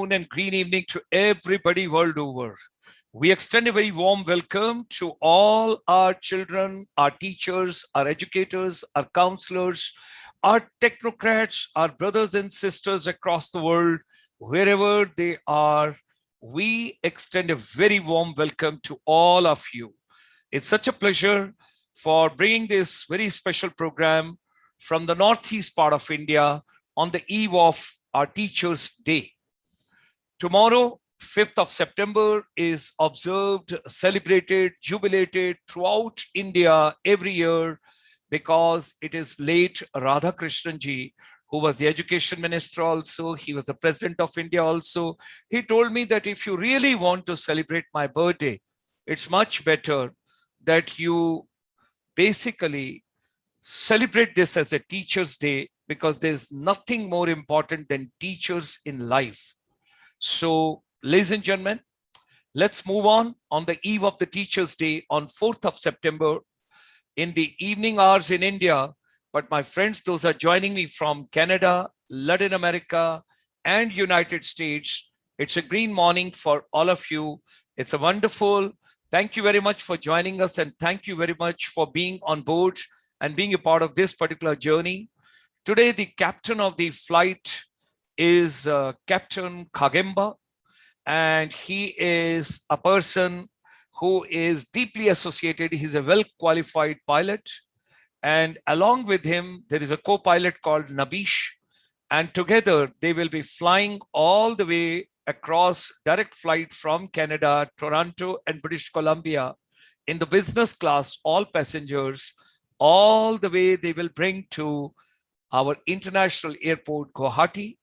afternoon, and green evening to everybody world over. We extend a very warm welcome to all our children, our teachers, our educators, our counselors, our technocrats, our brothers and sisters across the world, wherever they are. We extend a very warm welcome to all of you. It's such a pleasure for bringing this very special program from the northeast part of India on the eve of our Teachers' Day. Tomorrow, 5th of September, is observed, celebrated, jubilated throughout India every year because it is late Radhakrishnan ji, who was the education minister also. He was the president of India also. He told me that if you really want to celebrate my birthday, it's much better that you basically celebrate this as a Teachers' Day, because there's nothing more important than teachers in life. So, ladies and gentlemen, let's move on the eve of the Teachers' Day on 4th of September in the evening hours in India. But my friends, those are joining me from Canada, Latin America, and United States. It's a green morning for all of you. It's a wonderful. Thank you very much for joining us, and thank you very much for being on board and being a part of this particular journey. Today, the captain of the flight is Captain Khagemba, and he is a person who is deeply associated. He's a well-qualified pilot, and along with him, there is a co-pilot called Nabish, and together they will be flying all the way across direct flight from Canada, Toronto, and British Columbia in the business class, all passengers, all the way they will bring to our international airport, Guwahati.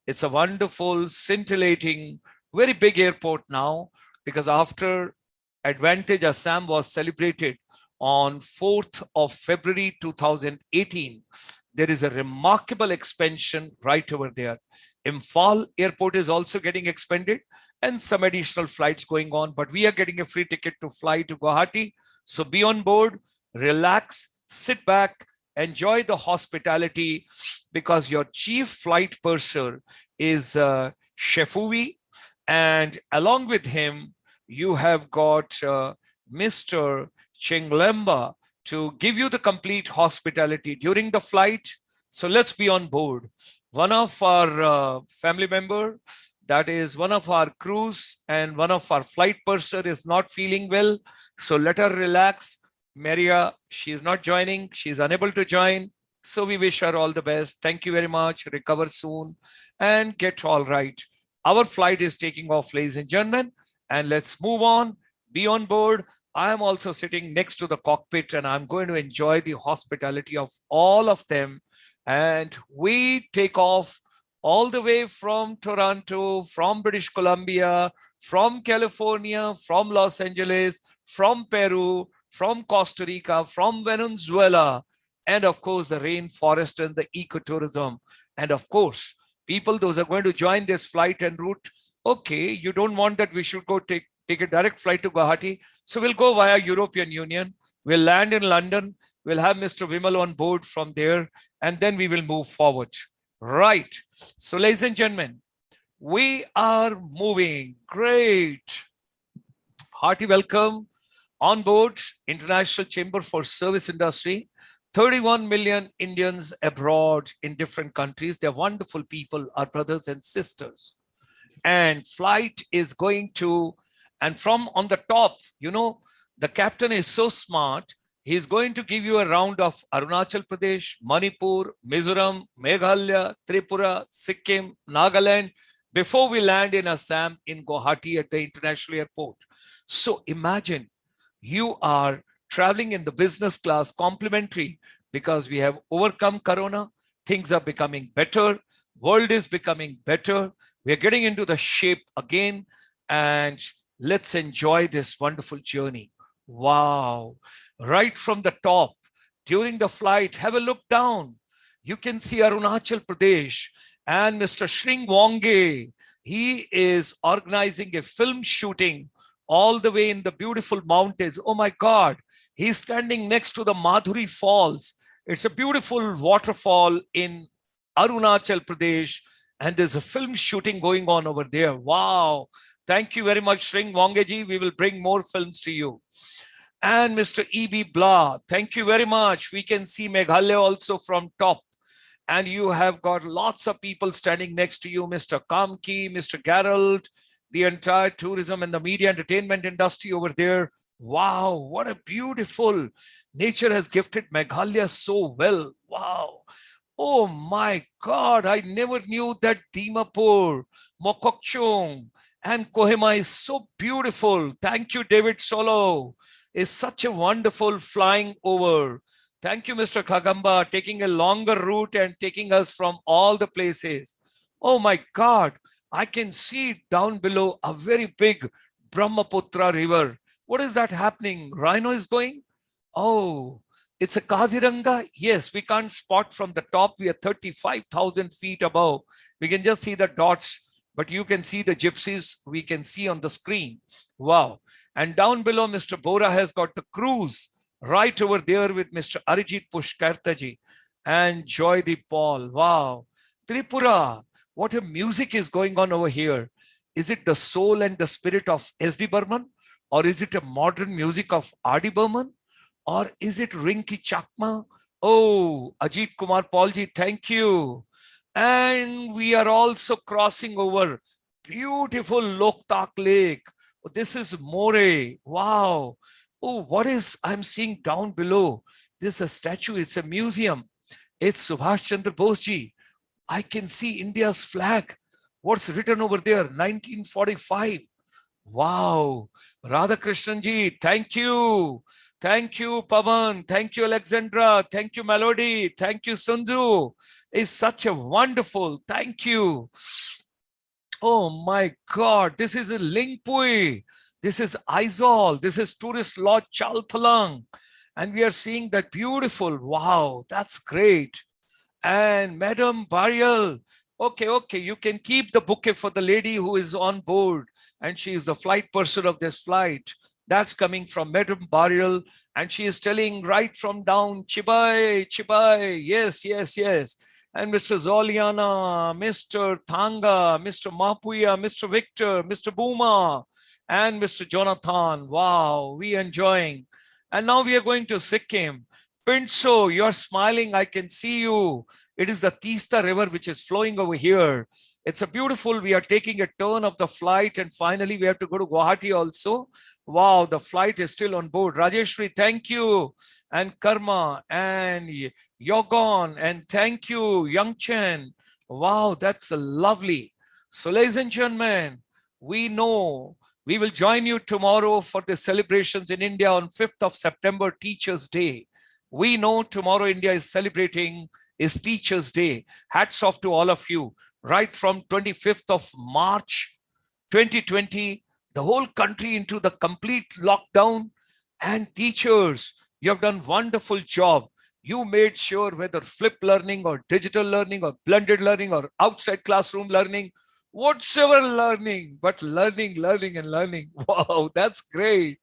It's a wonderful, scintillating, very big airport now, because after Advantage Assam was celebrated on 4th of February 2018, there is a remarkable expansion right over there. Imphal airport is also getting expanded and some additional flights going on, but we are getting a free ticket to fly to Guwahati. So be on board, relax, sit back, enjoy the hospitality, because your chief flight purser is Shefuvi, and along with him, you have got Mr. Chinglemba to give you the complete hospitality during the flight. So let's be on board. One of our family member, that is one of our crews and one of our flight purser, is not feeling well. So let her relax. Maria, she is not joining. She is unable to join. So we wish her all the best. Thank you very much. Recover soon and get all right. Our flight is taking off, ladies and gentlemen, and let's move on. Be on board. I am also sitting next to the cockpit, and I'm going to enjoy the hospitality of all of them. And we take off all the way from Toronto, from British Columbia, from California, from Los Angeles, from Peru, from Costa Rica, from Venezuela, and of course, the rainforest and the ecotourism. And of course, people, those are going to join this flight en route. Okay, you don't want that we should go take a direct flight to Guwahati. So we'll go via European Union. We'll land in London. We'll have Mr. Vimal on board from there, and then we will move forward. Right. So, ladies and gentlemen, we are moving. Great. Hearty welcome on board International Chamber for Service Industry. 31 million Indians abroad in different countries. They're wonderful people, our brothers and sisters. And flight is going to, and from on the top, you know, the captain is so smart. He's going to give you a round of Arunachal Pradesh, Manipur, Mizoram, Meghalaya, Tripura, Sikkim, Nagaland, before we land in Assam in Guwahati at the international airport. So imagine you are traveling in the business class complimentary, because we have overcome Corona. Things are becoming better. World is becoming better. We're getting into the shape again, and let's enjoy this wonderful journey. Wow. Right from the top, during the flight, have a look down. You can see Arunachal Pradesh and Mr. Shring Wonge. He is organizing a film shooting all the way in the beautiful mountains. Oh my God. He's standing next to the Madhuri Falls. It's a beautiful waterfall in Arunachal Pradesh. and there's a film shooting going on over there. Wow. Thank you very much, Sring Wangeji. We will bring more films to you. And Mr. E.B. Blah, thank you very much. We can see Meghalaya also from top. And you have got lots of people standing next to you, Mr. Kamki, Mr. Gerald, the entire tourism and the media entertainment industry over there. Wow, what a beautiful nature has gifted Meghalaya so well. Wow. Oh my God, I never knew that Dimapur, Mokokchung, and Kohima is so beautiful. Thank you, David Solo. It's such a wonderful flying over. Thank you, Mr. Khagemba, taking a longer route and taking us from all the places. Oh my God, I can see down below a very big Brahmaputra river. What is that happening? Rhino is going? Oh, it's a Kaziranga? Yes, we can't spot from the top. We are 35,000 feet above. We can just see the dots, but you can see the gypsies we can see on the screen. Wow. And down below, Mr. Bora has got the cruise right over there with Mr. Arijit Pushkartaji and Joydeep Paul. Wow. Tripura, what a music is going on over here. Is it the soul and the spirit of S.D. Burman? Or is it a modern music of R.D. Burman? Or is it Rinki Chakma? Oh, Ajit Kumar Paulji, thank you. And we are also crossing over beautiful Loktak Lake. Oh, this is More. Wow. Oh, what is I'm seeing down below? This is a statue. It's a museum. It's Subhash Chandra Boseji. I can see India's flag. What's written over there? 1945. Wow. Radhakrishnan thank you. Thank you, Pavan. Thank you, Alexandra. Thank you, Melody. Thank you, Sunju. It's such a wonderful. Thank you. Oh my God. This is a Lingpui. This is Aizol. This is Tourist Lodge Chalthalang. And we are seeing that beautiful. Wow, that's great. And Madam Barial. Okay, you can keep the bouquet for the lady who is on board. And she is the flight person of this flight. That's coming from Madam Barial. And she is telling right from down, Chibai, Chibai. Yes. And Mr. Zoliana, Mr. Thanga, Mr. Mapuya, Mr. Victor, Mr. Booma, and Mr. Jonathan. Wow, we enjoying. And now we are going to Sikkim. Pinso, you're smiling. I can see you. It is the Teesta River which is flowing over here. It's a beautiful, we are taking a turn of the flight and finally we have to go to Guwahati also. Wow, the flight is still on board. Rajeshri, thank you. And Karma and Yogon and thank you, Young Chen. Wow, that's lovely. So ladies and gentlemen, we know we will join you tomorrow for the celebrations in India on 5th of September, Teachers' Day. We know tomorrow India is celebrating is Teachers' Day. Hats off to all of you. Right from 25th of March, 2020, the whole country into the complete lockdown. And teachers, you have done wonderful job. You made sure whether flipped learning or digital learning or blended learning or outside classroom learning, whatsoever learning, but learning. Wow, that's great.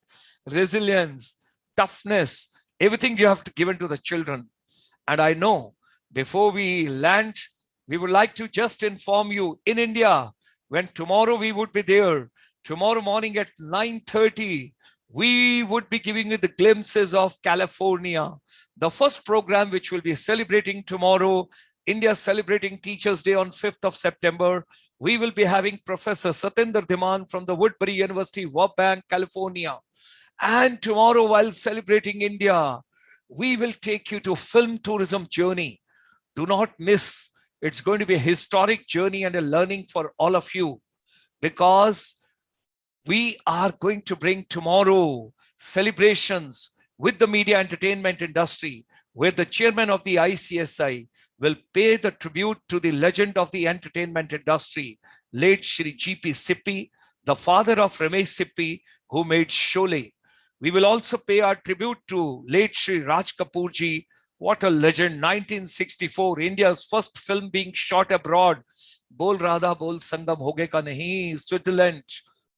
Resilience, toughness, everything you have to give to the children. And I know before we land, we would like to just inform you in India, when tomorrow we would be there, tomorrow morning at 9:30, we would be giving you the glimpses of California. The first program which will be celebrating tomorrow, India celebrating Teachers' Day on 5th of September. We will be having Professor Satinder Dhiman from the Woodbury University, Burbank, California. And tomorrow, while celebrating India, we will take you to film tourism journey. Do not miss. It's going to be a historic journey and a learning for all of you, because we are going to bring tomorrow celebrations with the media entertainment industry, where the chairman of the ICSI will pay the tribute to the legend of the entertainment industry, late Shri G.P. Sippi, the father of Ramesh Sippi, who made Sholay. We will also pay our tribute to late Shri Raj Kapoor ji. What a legend. 1964, India's first film being shot abroad. Bol Radha Bol Sangam Hoge Ka Nahi, Switzerland,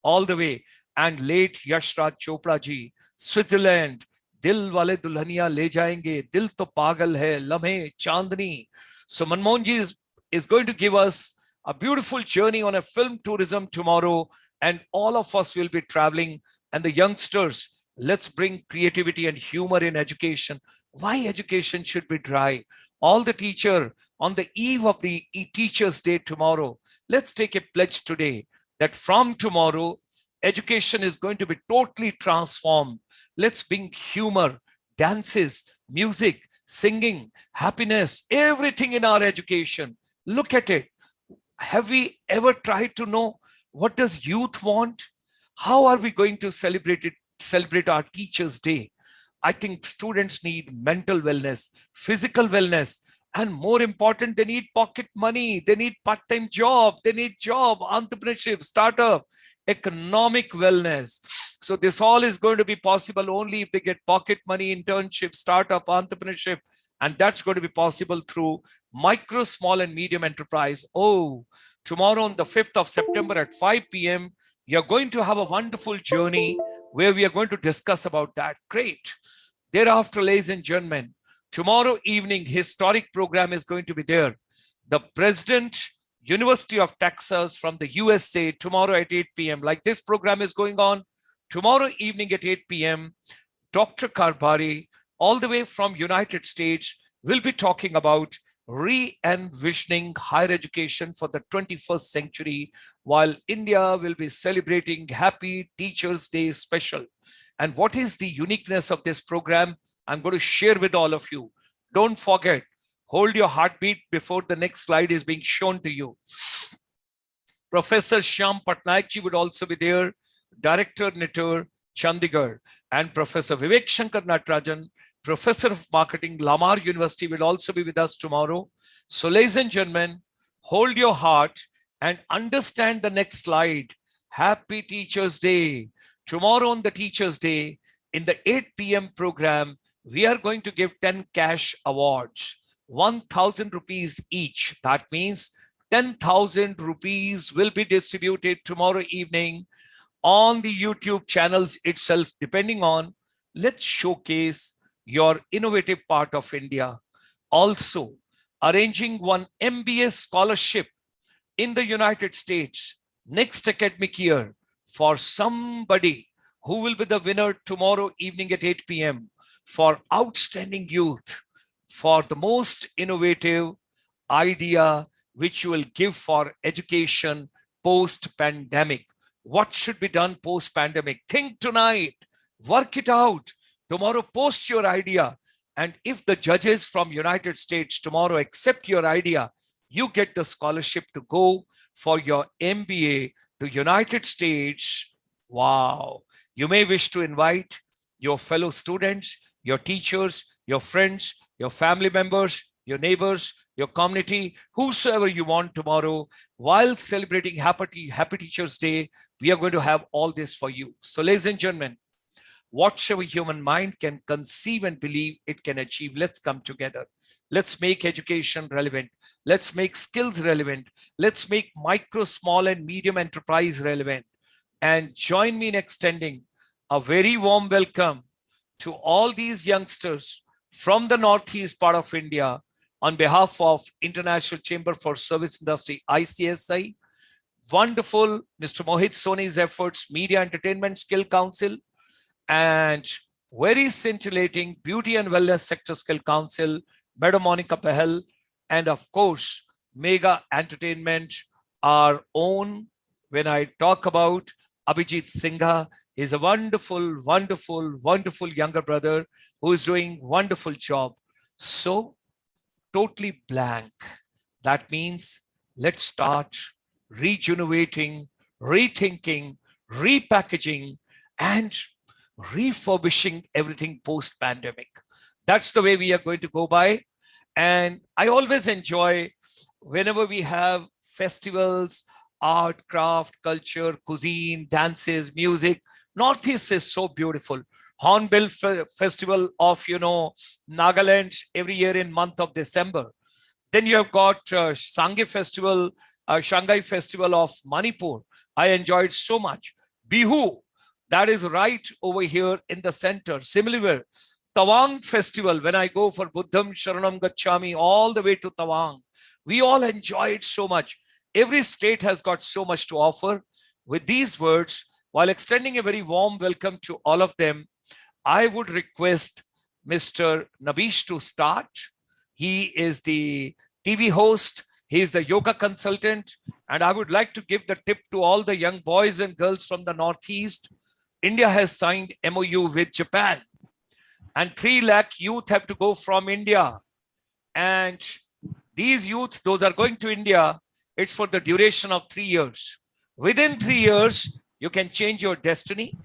all the way. And late Yash Raj Chopra ji, Switzerland. Dil wale dulhaniya le jayenge, dil to pagal hai, lamhe chandni. So Manmohan ji is going to give us a beautiful journey on a film tourism tomorrow, and all of us will be traveling. And the youngsters, let's bring creativity and humor in education. Why education should be dry? All the teacher on the eve of the Teachers' Day tomorrow, let's take a pledge today that from tomorrow, education is going to be totally transformed. Let's bring humor, dances, music, singing, happiness, everything in our education. Look at it. Have we ever tried to know what does youth want? How are we going to celebrate our Teachers' Day? I think students need mental wellness, physical wellness, and more important, they need pocket money. They need part-time job. They need job, entrepreneurship, startup, economic wellness. So this all is going to be possible only if they get pocket money, internship, startup, entrepreneurship. And that's going to be possible through micro, small, and medium enterprise. Oh, tomorrow on the 5th of September at 5 p.m., you're going to have a wonderful journey where we are going to discuss about that. Great. Thereafter, ladies and gentlemen, tomorrow evening, historic program is going to be there. The President, University of Texas from the USA, tomorrow at 8 p.m. Like this program is going on. Tomorrow evening at 8 p.m., Dr. Karbari, all the way from United States, will be talking about re-envisioning higher education for the 21st century, while India will be celebrating Happy Teachers' Day special. And what is the uniqueness of this program? I'm going to share with all of you. Don't forget, hold your heartbeat before the next slide is being shown to you. Professor Shyam Patnaikji would also be there, Director NITER, Chandigarh, and Professor Vivek Shankar Natarajan, Professor of Marketing, Lamar University, will also be with us tomorrow. So ladies and gentlemen, hold your heart and understand the next slide. Happy Teachers' Day. Tomorrow on the Teachers' Day, in the 8 p.m. program, we are going to give 10 cash awards, 1,000 rupees each. That means 10,000 rupees will be distributed tomorrow evening on the YouTube channels itself, depending on, let's showcase your innovative part of India. Also, arranging one MBA scholarship in the United States next academic year for somebody who will be the winner tomorrow evening at 8 p.m. for outstanding youth, for the most innovative idea which you will give for education post-pandemic. What should be done post-pandemic? Think tonight, work it out. Tomorrow, post your idea. And if the judges from United States tomorrow accept your idea, you get the scholarship to go for your MBA to United States. Wow. You may wish to invite your fellow students, your teachers, your friends, your family members, your neighbors, your community, whosoever you want tomorrow. While celebrating Happy Teachers' Day, we are going to have all this for you. So ladies and gentlemen, whatsoever human mind can conceive and believe, it can achieve. Let's come together. Let's make education relevant. Let's make skills relevant. Let's make micro, small, and medium enterprise relevant. And join me in extending a very warm welcome to all these youngsters from the Northeast part of India on behalf of International Chamber for Service Industry, ICSI, wonderful Mr. Mohit Soni's efforts, Media Entertainment Skill Council, and very scintillating Beauty and Wellness Sector Skill Council, Madam Monica Pahel, and of course, Mega Entertainment, our own. When I talk about Abhijit Singha, he's a wonderful, wonderful, wonderful younger brother who is doing wonderful job. So totally blank. That means let's start rejuvenating, rethinking, repackaging, and refurbishing everything post-pandemic. That's the way we are going to go by. And I always enjoy whenever we have festivals, art, craft, culture, cuisine, dances, music. Northeast is so beautiful. Hornbill Festival of, Nagaland every year in month of December. Then you have got Sangay Festival, Shanghai Festival of Manipur. I enjoyed so much. Bihu, that is right over here in the center. Similarly, Tawang Festival, when I go for Buddham Sharanam Gacchami all the way to Tawang, we all enjoy it so much. Every state has got so much to offer. With these words, while extending a very warm welcome to all of them, I would request Mr. Nabish to start. He is the TV host, he is the yoga consultant, and I would like to give the tip to all the young boys and girls from the Northeast. India has signed MOU with Japan, and 3 lakh youth have to go from India. And these youth, those are going to India, it's for the duration of 3 years. Within 3 years, you can change your destiny.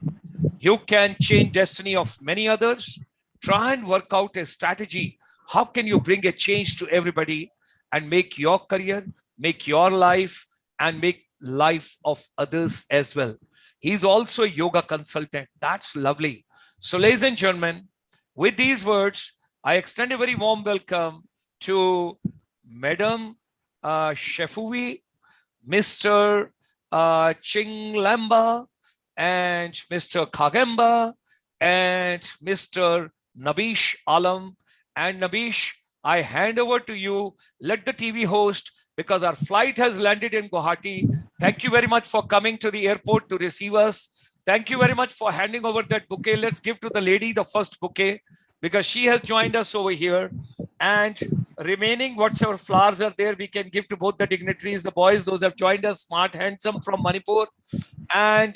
You can change destiny of many others. Try and work out a strategy. How can you bring a change to everybody and make your career, make your life, and make life of others as well? He's also a yoga consultant. That's lovely. So, ladies and gentlemen, with these words, I extend a very warm welcome to Madam Shefuvi, Mr. Chinglemba, and Mr. Khagemba, and Mr. Nabish Alam. And Nabish, I hand over to you. Let the TV host, because our flight has landed in Guwahati. Thank you very much for coming to the airport to receive us. Thank you very much for handing over that bouquet. Let's give to the lady the first bouquet, because she has joined us over here. And remaining whatsoever flowers are there, we can give to both the dignitaries, the boys, those have joined us, smart, handsome from Manipur. And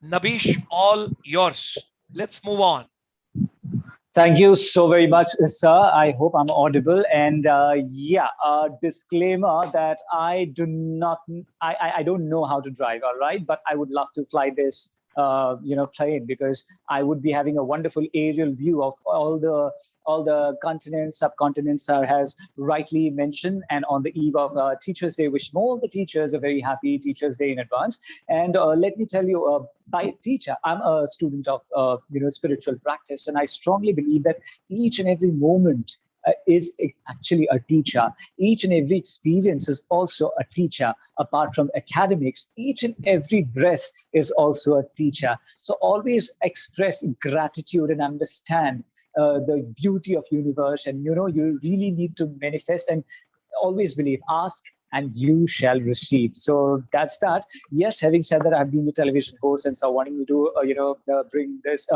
Nabish, all yours. Let's move on. Thank you so very much, sir. I hope I'm audible. And disclaimer that I don't know how to drive, all right? But I would love to fly this plane, because I would be having a wonderful aerial view of all the continents, subcontinents sir has rightly mentioned. And on the eve of Teachers Day, wish all the teachers a very happy Teachers Day in advance. And let me tell you, by teacher, I'm a student of spiritual practice, and I strongly believe that each and every moment is actually a teacher. Each and every experience is also a teacher. Apart from academics, each and every breath is also a teacher. So always express gratitude and understand the beauty of universe. And you really need to manifest, and always believe, ask and you shall receive. So that's that. Yes, having said that, I've been the television host, and so wanting me to bring this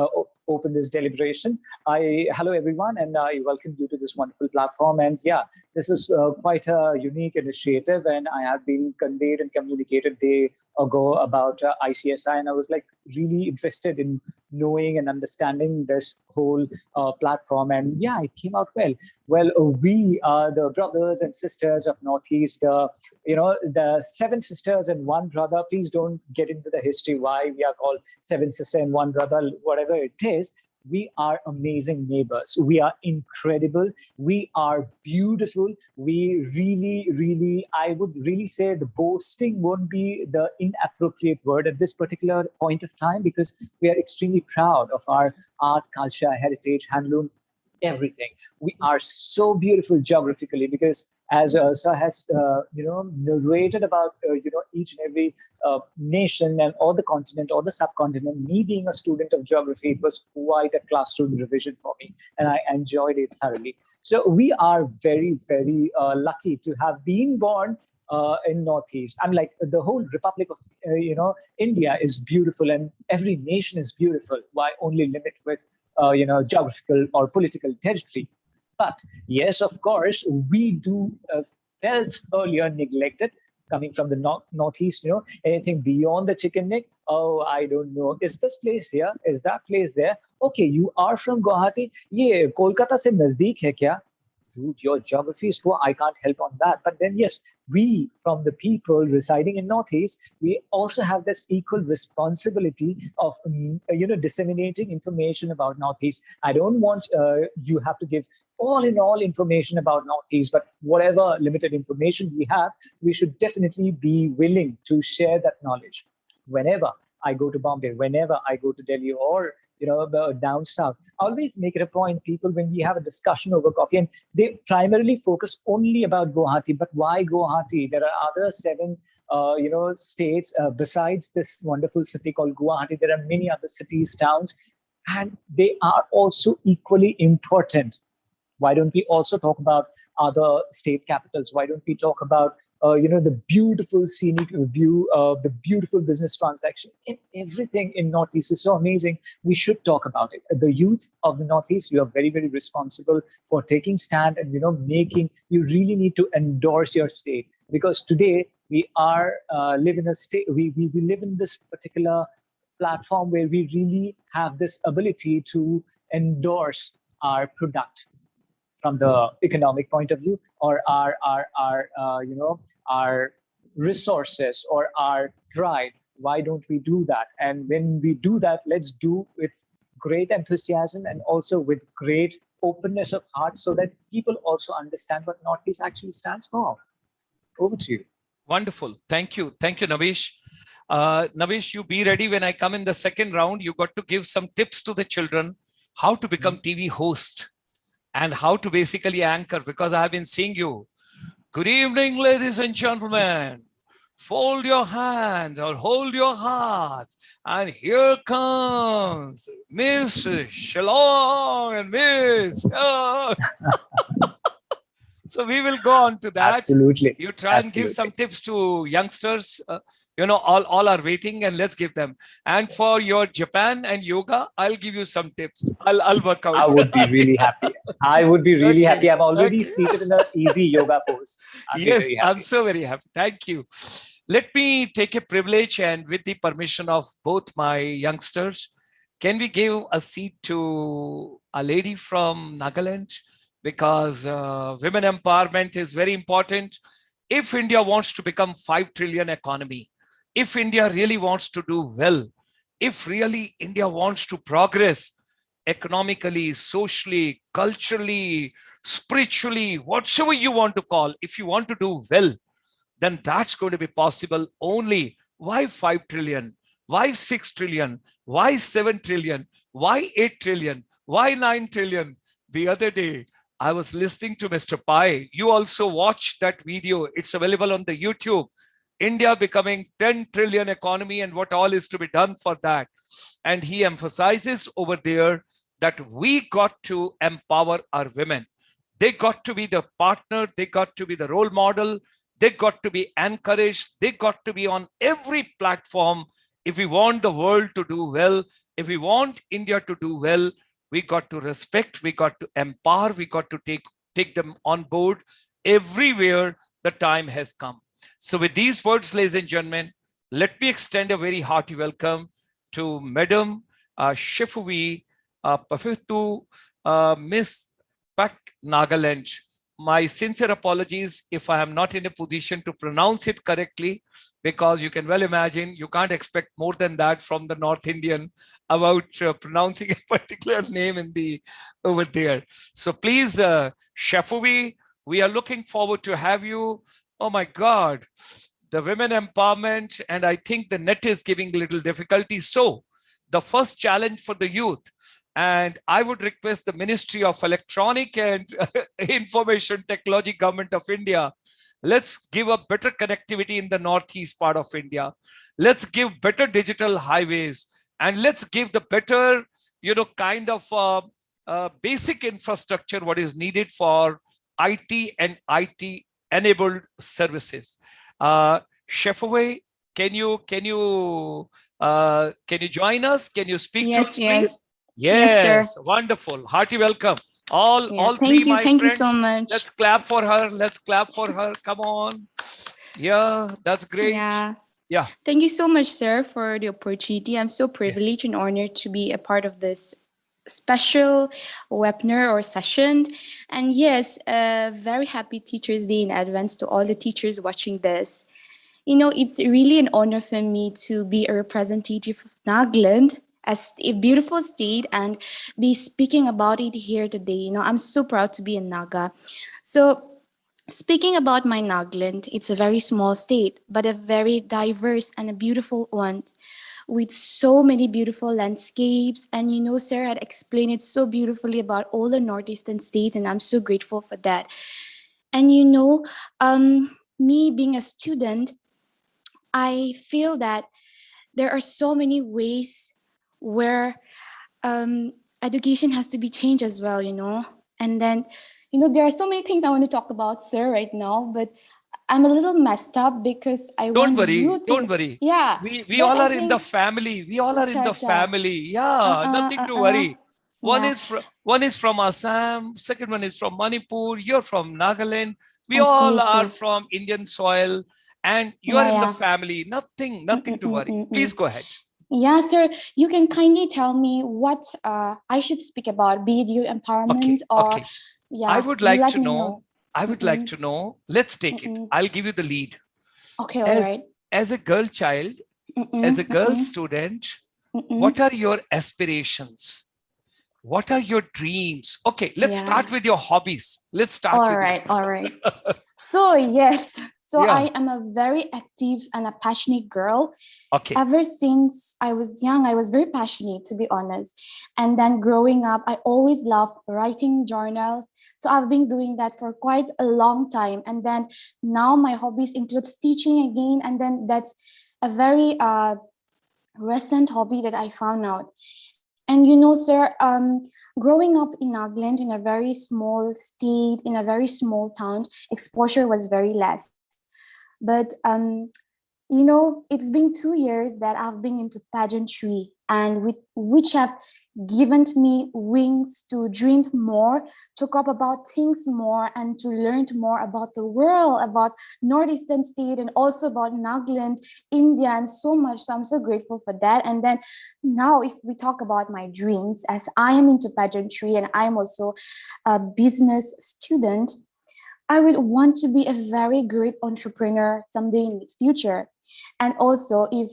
open this deliberation. Hello everyone, and I welcome you to this wonderful platform. And yeah, this is quite a unique initiative, and I have been conveyed and communicated day ago about ICSI, and I was like really interested in knowing and understanding this whole platform. And yeah, it came out well. Well, we are the brothers and sisters of Northeast, the 7 sisters and 1 brother. Please don't get into the history why we are called 7 sisters and 1 brother, whatever it is. We are amazing neighbors. We are incredible. We are beautiful. We really, I would really say the boasting won't be the inappropriate word at this particular point of time, because we are extremely proud of our art, culture, heritage, handloom, everything. We are so beautiful geographically, because as Sir has narrated about each and every nation and all the continent or the subcontinent. Me being a student of geography, it was quite a classroom revision for me, and I enjoyed it thoroughly. So we are very, very lucky to have been born in Northeast. I'm like, the whole Republic of India is beautiful, and every nation is beautiful. Why only limit with geographical or political territory? But yes, of course, we do felt earlier neglected, coming from the Northeast, anything beyond the chicken neck. Oh, I don't know. Is this place here? Is that place there? Okay, you are from Guwahati. Yeah, Kolkata se nazdeek hai kya? Dude, your geography is poor. I can't help on that. But then, yes, we, from the people residing in Northeast, we also have this equal responsibility of, disseminating information about Northeast. I don't want you have to give all in all information about Northeast, but whatever limited information we have, we should definitely be willing to share that knowledge. Whenever I go to Bombay, whenever I go to Delhi, or down south, I always make it a point, people, when we have a discussion over coffee, and they primarily focus only about Guwahati. But why Guwahati? There are other 7 states besides this wonderful city called Guwahati. There are many other cities, towns, and they are also equally important. Why don't we also talk about other state capitals? Why don't we talk about the beautiful scenic view, the beautiful business transaction, and everything in Northeast is so amazing. We should talk about it. The youth of the Northeast, you are very, very responsible for taking stand and you really need to endorse your state, because today we are live in a state. We live in this particular platform where we really have this ability to endorse our product from the economic point of view, or our resources or our pride. Why don't we do that? And when we do that, let's do with great enthusiasm and also with great openness of heart, so that people also understand what Northeast actually stands for. Over to you. Wonderful. Thank you, Nabish. Nabish, you be ready when I come in the second round. You got to give some tips to the children how to become TV host and how to basically anchor, because I have been seeing you. Good evening, ladies and gentlemen. Fold your hands or hold your hearts. And here comes Miss Shalom and Miss. So we will go on to that. Absolutely. You try and give some tips to youngsters. All are waiting, and let's give them. And for your Japan and yoga, I'll give you some tips. I'll work out. I would be really happy. I would be really happy. I'm already seated in an easy yoga pose. Yes, I'm so very happy. Thank you. Let me take a privilege, and with the permission of both my youngsters, can we give a seat to a lady from Nagaland? Because women empowerment is very important. If India wants to become 5 trillion economy, if India really wants to do well, if really India wants to progress economically, socially, culturally, spiritually, whatever you want to call, if you want to do well, then that's going to be possible only. Why 5 trillion? Why 6 trillion? Why 7 trillion? Why 8 trillion? Why 9 trillion? The other day, I was listening to Mr. Pai. You also watched that video. It's available on the YouTube. India becoming 10 trillion economy and what all is to be done for that. And he emphasizes over there that we got to empower our women. They got to be the partner. They got to be the role model. They got to be encouraged. They got to be on every platform. If we want the world to do well, if we want India to do well, we got to respect, we got to empower, we got to take them on board everywhere the time has come. So with these words, ladies and gentlemen, let me extend a very hearty welcome to Madam Shefuvi, Pfithu, Miss Phek, Nagaland. My sincere apologies if I am not in a position to pronounce it correctly, because you can well imagine you can't expect more than that from the North Indian about pronouncing a particular name over there. So please, Shefuvi, we are looking forward to have you. Oh my God, the women empowerment, and I think the net is giving a little difficulty. So the first challenge for the youth, and I would request the Ministry of Electronic and Information Technology, Government of India, let's give a better connectivity in the Northeast part of India. Let's give better digital highways, and let's give the better, kind of basic infrastructure what is needed for IT and IT enabled services. Shefuvi, can you join us? Can you speak to us, please? Yes, sir. Wonderful. Hearty welcome. All Thank three, you. my Thank friends. you so much. Let's clap for her. Let's clap for her. Come on. Yeah, that's great. Yeah. Thank you so much, sir, for the opportunity. I'm so privileged and honored to be a part of this special webinar or session. And yes, very happy Teachers Day in advance to all the teachers watching this. It's really an honor for me to be a representative of Nagaland as a beautiful state and be speaking about it here today. I'm so proud to be a Naga. So speaking about my Nagaland, it's a very small state, but a very diverse and a beautiful one with so many beautiful landscapes. And Sarah had explained it so beautifully about all the northeastern states, and I'm so grateful for that. And me being a student, I feel that there are so many ways where education has to be changed as well, And then, there are so many things I want to talk about, sir, right now, but I'm a little messed up because I Don't want worry, you to. don't worry. Yeah. We But all I are in the think family. We all are in the shut up. family. Yeah, nothing to worry. Yeah. One is from Assam, second one is from Manipur, you're from Nagaland. We I see, all I are see. from Indian soil, and you are Yeah, in the yeah. family. Nothing to worry. Please go ahead. Yeah, sir. You can kindly tell me what I should speak about, be it your empowerment Okay, or okay. yeah. I would You like let to me know. know. I would like to know. Let's take it. I'll give you the lead. Okay, all right. As a girl child, as a girl student, what are your aspirations? What are your dreams? Okay, let's start with your hobbies. Let's start All with right, all right. So yes, so Yeah. I am a very active and a passionate girl. Okay. Ever since I was young, I was very passionate, to be honest. And then growing up, I always loved writing journals. So I've been doing that for quite a long time. And then now my hobbies includes teaching again. And then that's a very recent hobby that I found out. And you know, sir, growing up in Nagaland, in a very small state, in a very small town, exposure was very less. But you know, it's been 2 years that I've been into pageantry, and which have given me wings to dream more, to talk about things more, and to learn more about the world, about northeastern state, and also about Nagaland, India, and so much. So I'm so grateful for that. And then now, if we talk about my dreams, as I am into pageantry and I'm also a business student, I would want to be a very great entrepreneur someday in the future. And also, if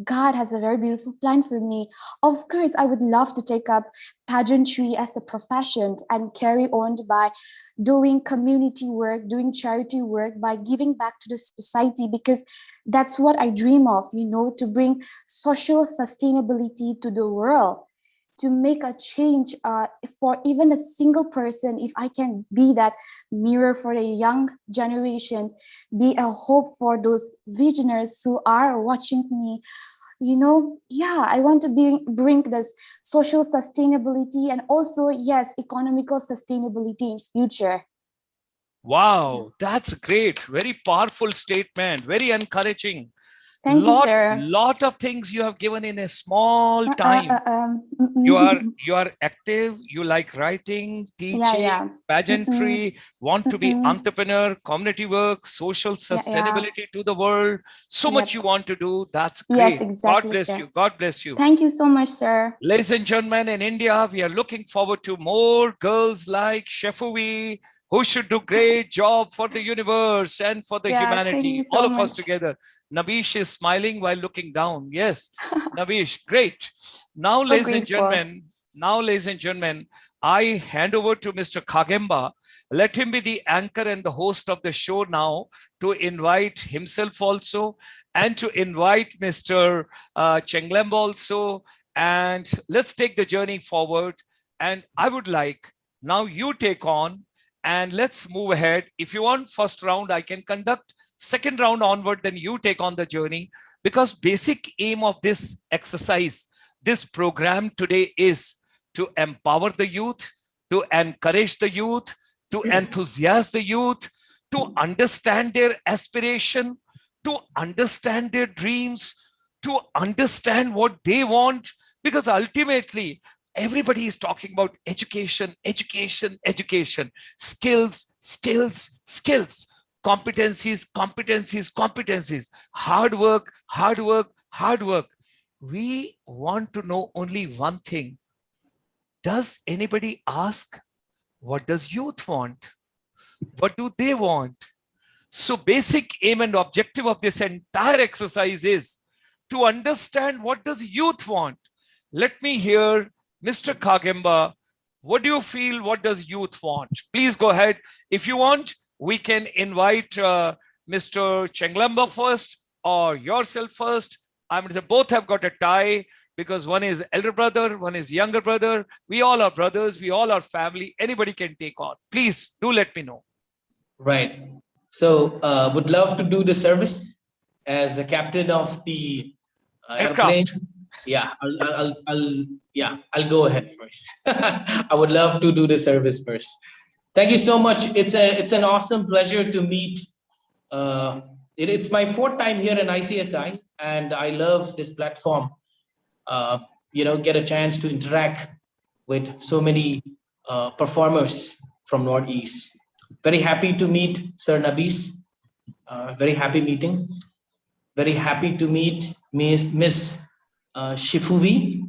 God has a very beautiful plan for me, of course, I would love to take up pageantry as a profession and carry on by doing community work, doing charity work, by giving back to the society, because that's what I dream of, you know, to bring social sustainability to the world, to make a change for even a single person. If I can be that mirror for the young generation, be a hope for those visionaries who are watching me, you know, yeah, I want to bring this social sustainability and also, yes, economical sustainability in future. Wow, that's great. Very powerful statement. Very encouraging. Thank you, sir. Lot of things you have given in a small time. You are active. You like writing, teaching, yeah. pageantry. Want to be entrepreneur, community work, social sustainability to the world. So much you want to do. That's great. Yes, exactly, God bless sir. you. God bless you. Thank you so much, sir. Ladies and gentlemen, in India, we are looking forward to more girls like Shefuvi, who should do great job for the universe and for the humanity. Thank you so All of much. us together. Nabish is smiling while looking down. Yes, Nabish, great. Now, ladies and gentlemen, I hand over to Mr. Khagemba. Let him be the anchor and the host of the show now, to invite himself also and to invite Mr. Chinglemba also. And let's take the journey forward. And I would like now you take on and let's move ahead. If you want first round, I can conduct. Second round onward, then you take on the journey, because basic aim of this exercise, this program today, is to empower the youth, to encourage the youth, to enthusiast the youth, to understand their aspiration, to understand their dreams, to understand what they want, because ultimately everybody is talking about education, education, education, skills, skills, skills, competencies, competencies, competencies, hard work, hard work, hard work. We want to know only one thing. Does anybody ask, what does youth want? What do they want? So basic aim and objective of this entire exercise is to understand what does youth want. Let me hear Mr. Khagemba. What do you feel? What does youth want? Please go ahead. If you want, we can invite Mr. Chinglemba first or yourself first. I mean, they both have got a tie, because one is elder brother, one is younger brother. We all are brothers. We all are family. Anybody can take on. Please do let me know. Right. So would love to do the service as the captain of the airplane. Yeah, I'll go ahead first. I would love to do the service first. Thank you so much. It's an awesome pleasure to meet It's my 4th time here in ICSI, and I love this platform. Get a chance to interact with so many performers from Northeast. Very happy to meet Sir Nabish. Very happy meeting. Very happy to meet Miss Shefuvi.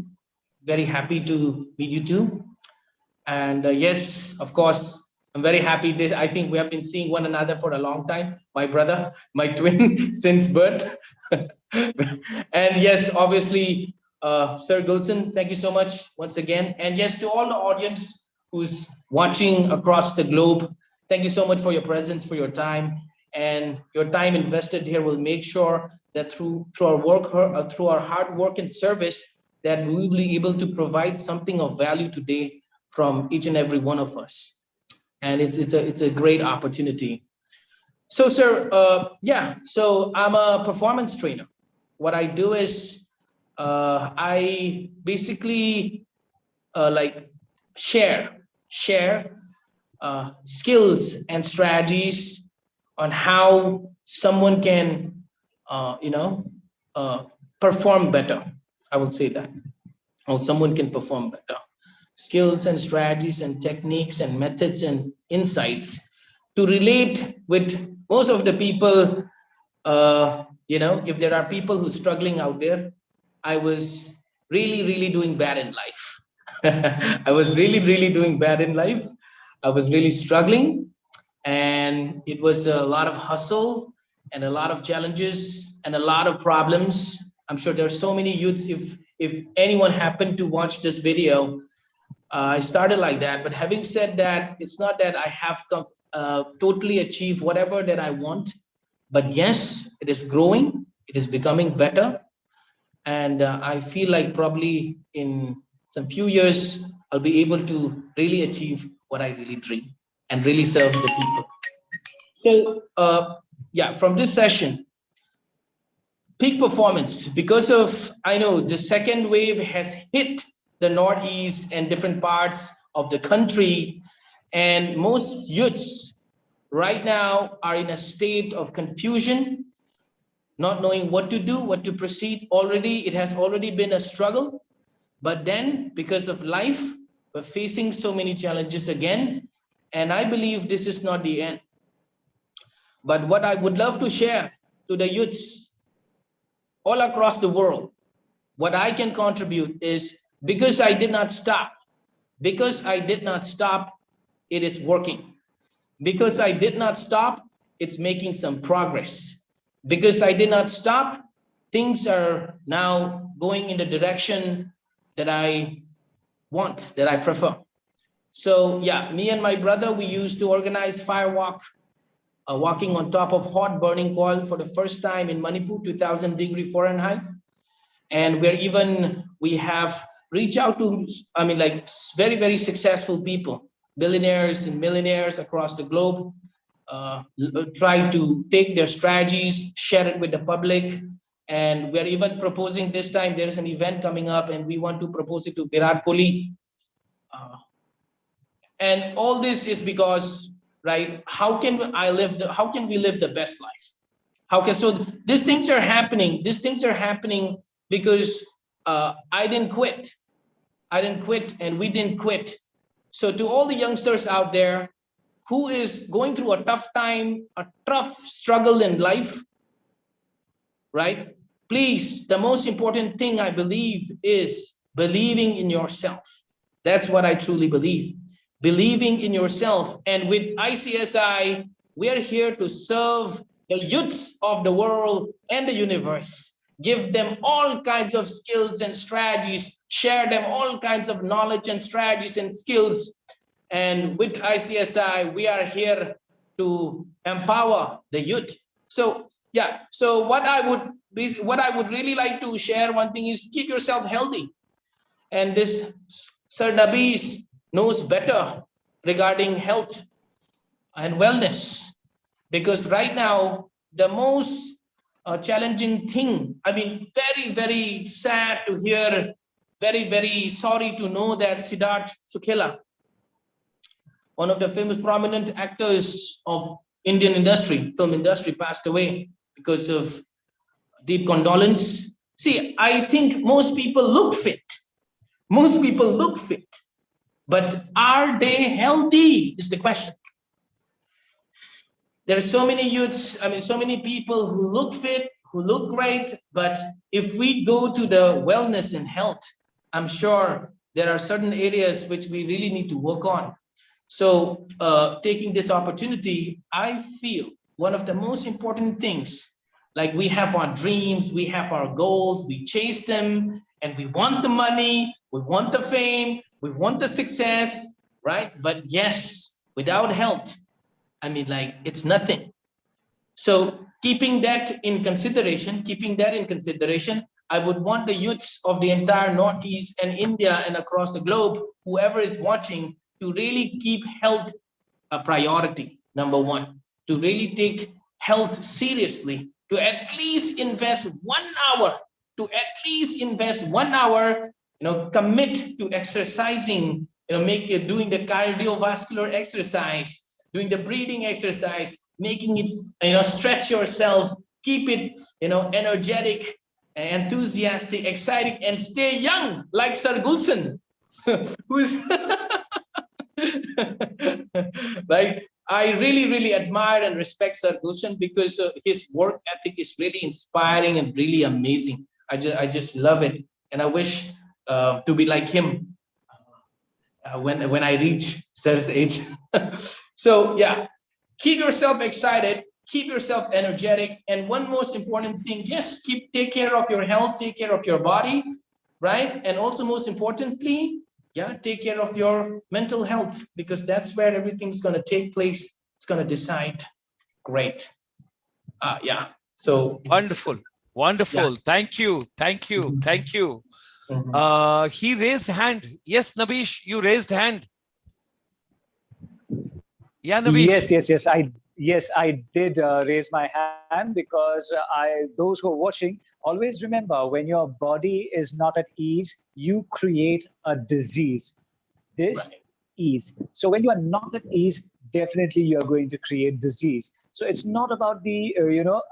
Very happy to meet you too. And yes, of course, I'm very happy. I think we have been seeing one another for a long time. My brother, my twin since birth. And yes, obviously, Sir Gulshan, thank you so much once again. And yes, to all the audience who's watching across the globe, thank you so much for your presence, for your time. And your time invested here will make sure that through our work, through our hard work and service, that we will be able to provide something of value today from each and every one of us. And it's a great opportunity. So, sir, so I'm a performance trainer. What I do is I basically share skills and strategies on how someone can perform better. I will say that, how someone can perform better. Skills and strategies and techniques and methods and insights to relate with most of the people. If there are people who are struggling out there, I was really doing bad in life. I was really doing bad in life. I was really struggling, and it was a lot of hustle and a lot of challenges and a lot of problems. I'm sure there are so many youths. If anyone happened to watch this video, I started like that. But having said that, it's not that I have to totally achieve whatever that I want. But yes, it is growing. It is becoming better. And I feel like probably in some few years, I'll be able to really achieve what I really dream and really serve the people. So, from this session, peak performance, because of, I know the second wave has hit the Northeast and different parts of the country, and most youths right now are in a state of confusion, not knowing what to do, what to proceed. It has already been a struggle, but then because of life, we're facing so many challenges again, and I believe this is not the end. But what I would love to share to the youths all across the world, what I can contribute is, because I did not stop, it is working. Because I did not stop, it's making some progress. Because I did not stop, things are now going in the direction that I want, that I prefer. So yeah, me and my brother, we used to organize fire walk, walking on top of hot burning coal for the first time in Manipur, 2000 degrees Fahrenheit. And we have reached out to, very successful people, billionaires and millionaires across the globe, try to take their strategies, share it with the public. And we're even proposing this time, there is an event coming up and we want to propose it to Virat Kohli. And all this is because, right, how can we live the best life? So these things are happening because I didn't quit and we didn't quit. So to all the youngsters out there who is going through a tough time, a tough struggle in life, right? Please, the most important thing I believe is believing in yourself. That's what I truly believe. Believing in yourself. And with ICSI, we are here to serve the youths of the world and the universe. Give them all kinds of skills and strategies, share them all kinds of knowledge and strategies and skills. And with ICSI, we are here to empower the youth. So yeah, so what I would really like to share, one thing is keep yourself healthy. And this Sir Nabish knows better regarding health and wellness, because right now the most challenging thing, very sad to hear, very sorry to know that Siddharth Sukhela, one of the famous prominent actors of Indian industry, film industry, passed away because of deep condolence. See, I think most people look fit. Most people look fit, but are they healthy is the question. There are so many youths, so many people who look fit, who look great, but if we go to the wellness and health, I'm sure there are certain areas which we really need to work on. So taking this opportunity, I feel one of the most important things, like we have our dreams, we have our goals, we chase them, and we want the money, we want the fame, we want the success, right? But yes, without health, it's nothing. So keeping that in consideration, I would want the youths of the entire Northeast and India and across the globe, whoever is watching, to really keep health a priority, number one, to really take health seriously, to at least invest 1 hour, commit to exercising, doing the cardiovascular exercise, doing the breathing exercise, making it, stretch yourself, keep it, energetic, enthusiastic, exciting, and stay young, like Sir Gulshan, who's like, I really, really admire and respect Sir Gulshan because his work ethic is really inspiring and really amazing. I just love it, and I wish to be like him when I reach Sir's age. So yeah, keep yourself excited, keep yourself energetic, and one most important thing, yes, take care of your health, take care of your body, right? And also most importantly, yeah, take care of your mental health, because that's where everything's going to take place. It's going to decide. Great. Yeah. So Wonderful. Yeah. Thank you. Mhm. He raised hand. Yes, Nabish, you raised hand. Yeah, Nabish. Yes, I did raise my hand because those who are watching, always remember, when your body is not at ease, you create a disease. This Right. ease. So when you are not at ease, definitely you are going to create disease. So it's not about the,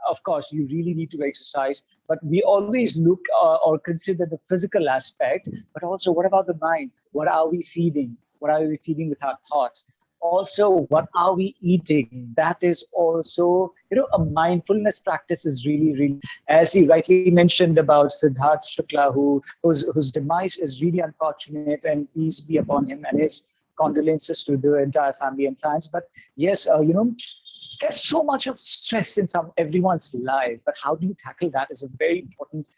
of course, you really need to exercise, but we always look or consider the physical aspect, but also what about the mind? What are we feeding? What are we feeding with our thoughts? Also, what are we eating? That is also, a mindfulness practice is really, really, as you rightly mentioned about Siddharth Shukla, whose demise is really unfortunate, and peace be upon him, and his condolences to the entire family and fans. But yes, there's so much of stress in everyone's life, but how do you tackle that is a very important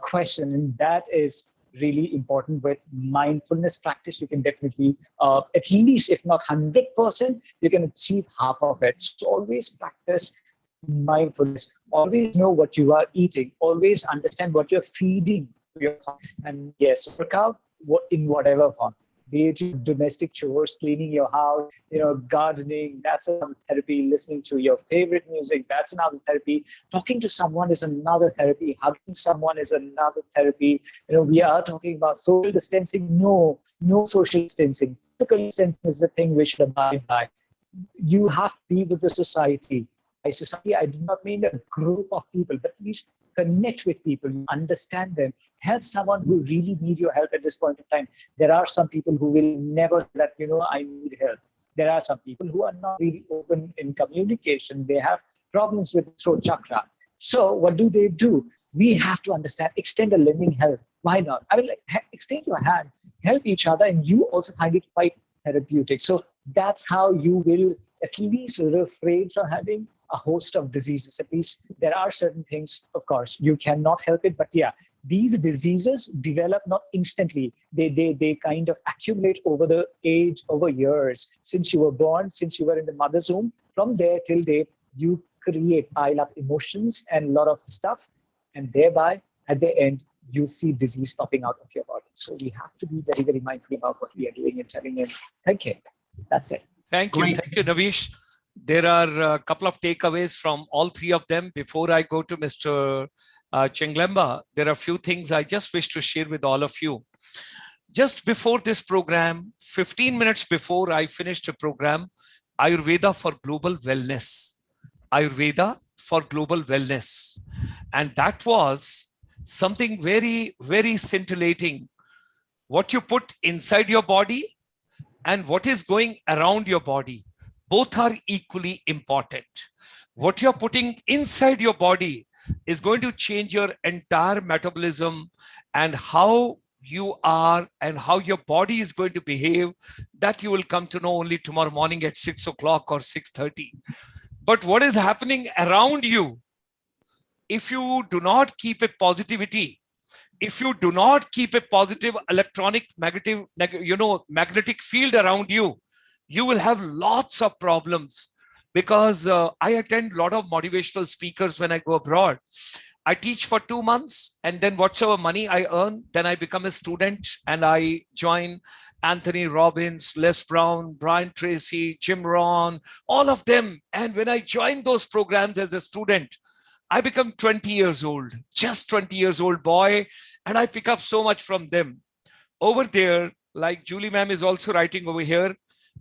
question, and that is really important. With mindfulness practice, you can definitely, at least if not 100%, you can achieve half of it. So always practice mindfulness. Always know what you are eating. Always understand what you're feeding to your thought. And yes, work out in whatever form. Be it domestic chores, cleaning your house, gardening, that's another therapy. Listening to your favorite music, that's another therapy. Talking to someone is another therapy. Hugging someone is another therapy. We are talking about social distancing. No social distancing. Physical distancing is the thing we should abide by. You have to be with the society. By society, I do not mean a group of people, but please connect with people, understand them, help someone who really need your help at this point of time. There are some people who will never that, I need help. There are some people who are not really open in communication. They have problems with the throat chakra. So what do? We have to understand, extend a lending help. Why not? I mean, extend your hand, help each other, and you also find it quite therapeutic. So that's how you will at least refrain from having a host of diseases. At least there are certain things, of course, you cannot help it, but yeah, these diseases develop not instantly. They kind of accumulate over years. Since you were born, since you were in the mother's womb, from there till date, you pile up emotions and a lot of stuff, and thereby at the end you see disease popping out of your body. So we have to be very, very mindful about what we are doing and telling him. Thank you. That's it. Thank you, Nabish. There are a couple of takeaways from all three of them. Before I go to Mr. Chinglemba, there are a few things I just wish to share with all of you. Just before this program, 15 minutes before I finished the program, Ayurveda for global wellness. Ayurveda for global wellness. And that was something very, very scintillating. What you put inside your body and what is going around your body, both are equally important. What you're putting inside your body is going to change your entire metabolism, and how you are and how your body is going to behave, that you will come to know only tomorrow morning at 6 o'clock or 6:30. But what is happening around you, if you do not keep a positivity, if you do not keep a positive electronic magnetic field around you, you will have lots of problems. Because I attend a lot of motivational speakers when I go abroad. I teach for 2 months, and then whatever money I earn, then I become a student and I join Anthony Robbins, Les Brown, Brian Tracy, Jim Rohn, all of them. And when I join those programs as a student, I become 20 years old, just 20 years old boy, and I pick up so much from them. Over there, like Julie ma'am is also writing over here,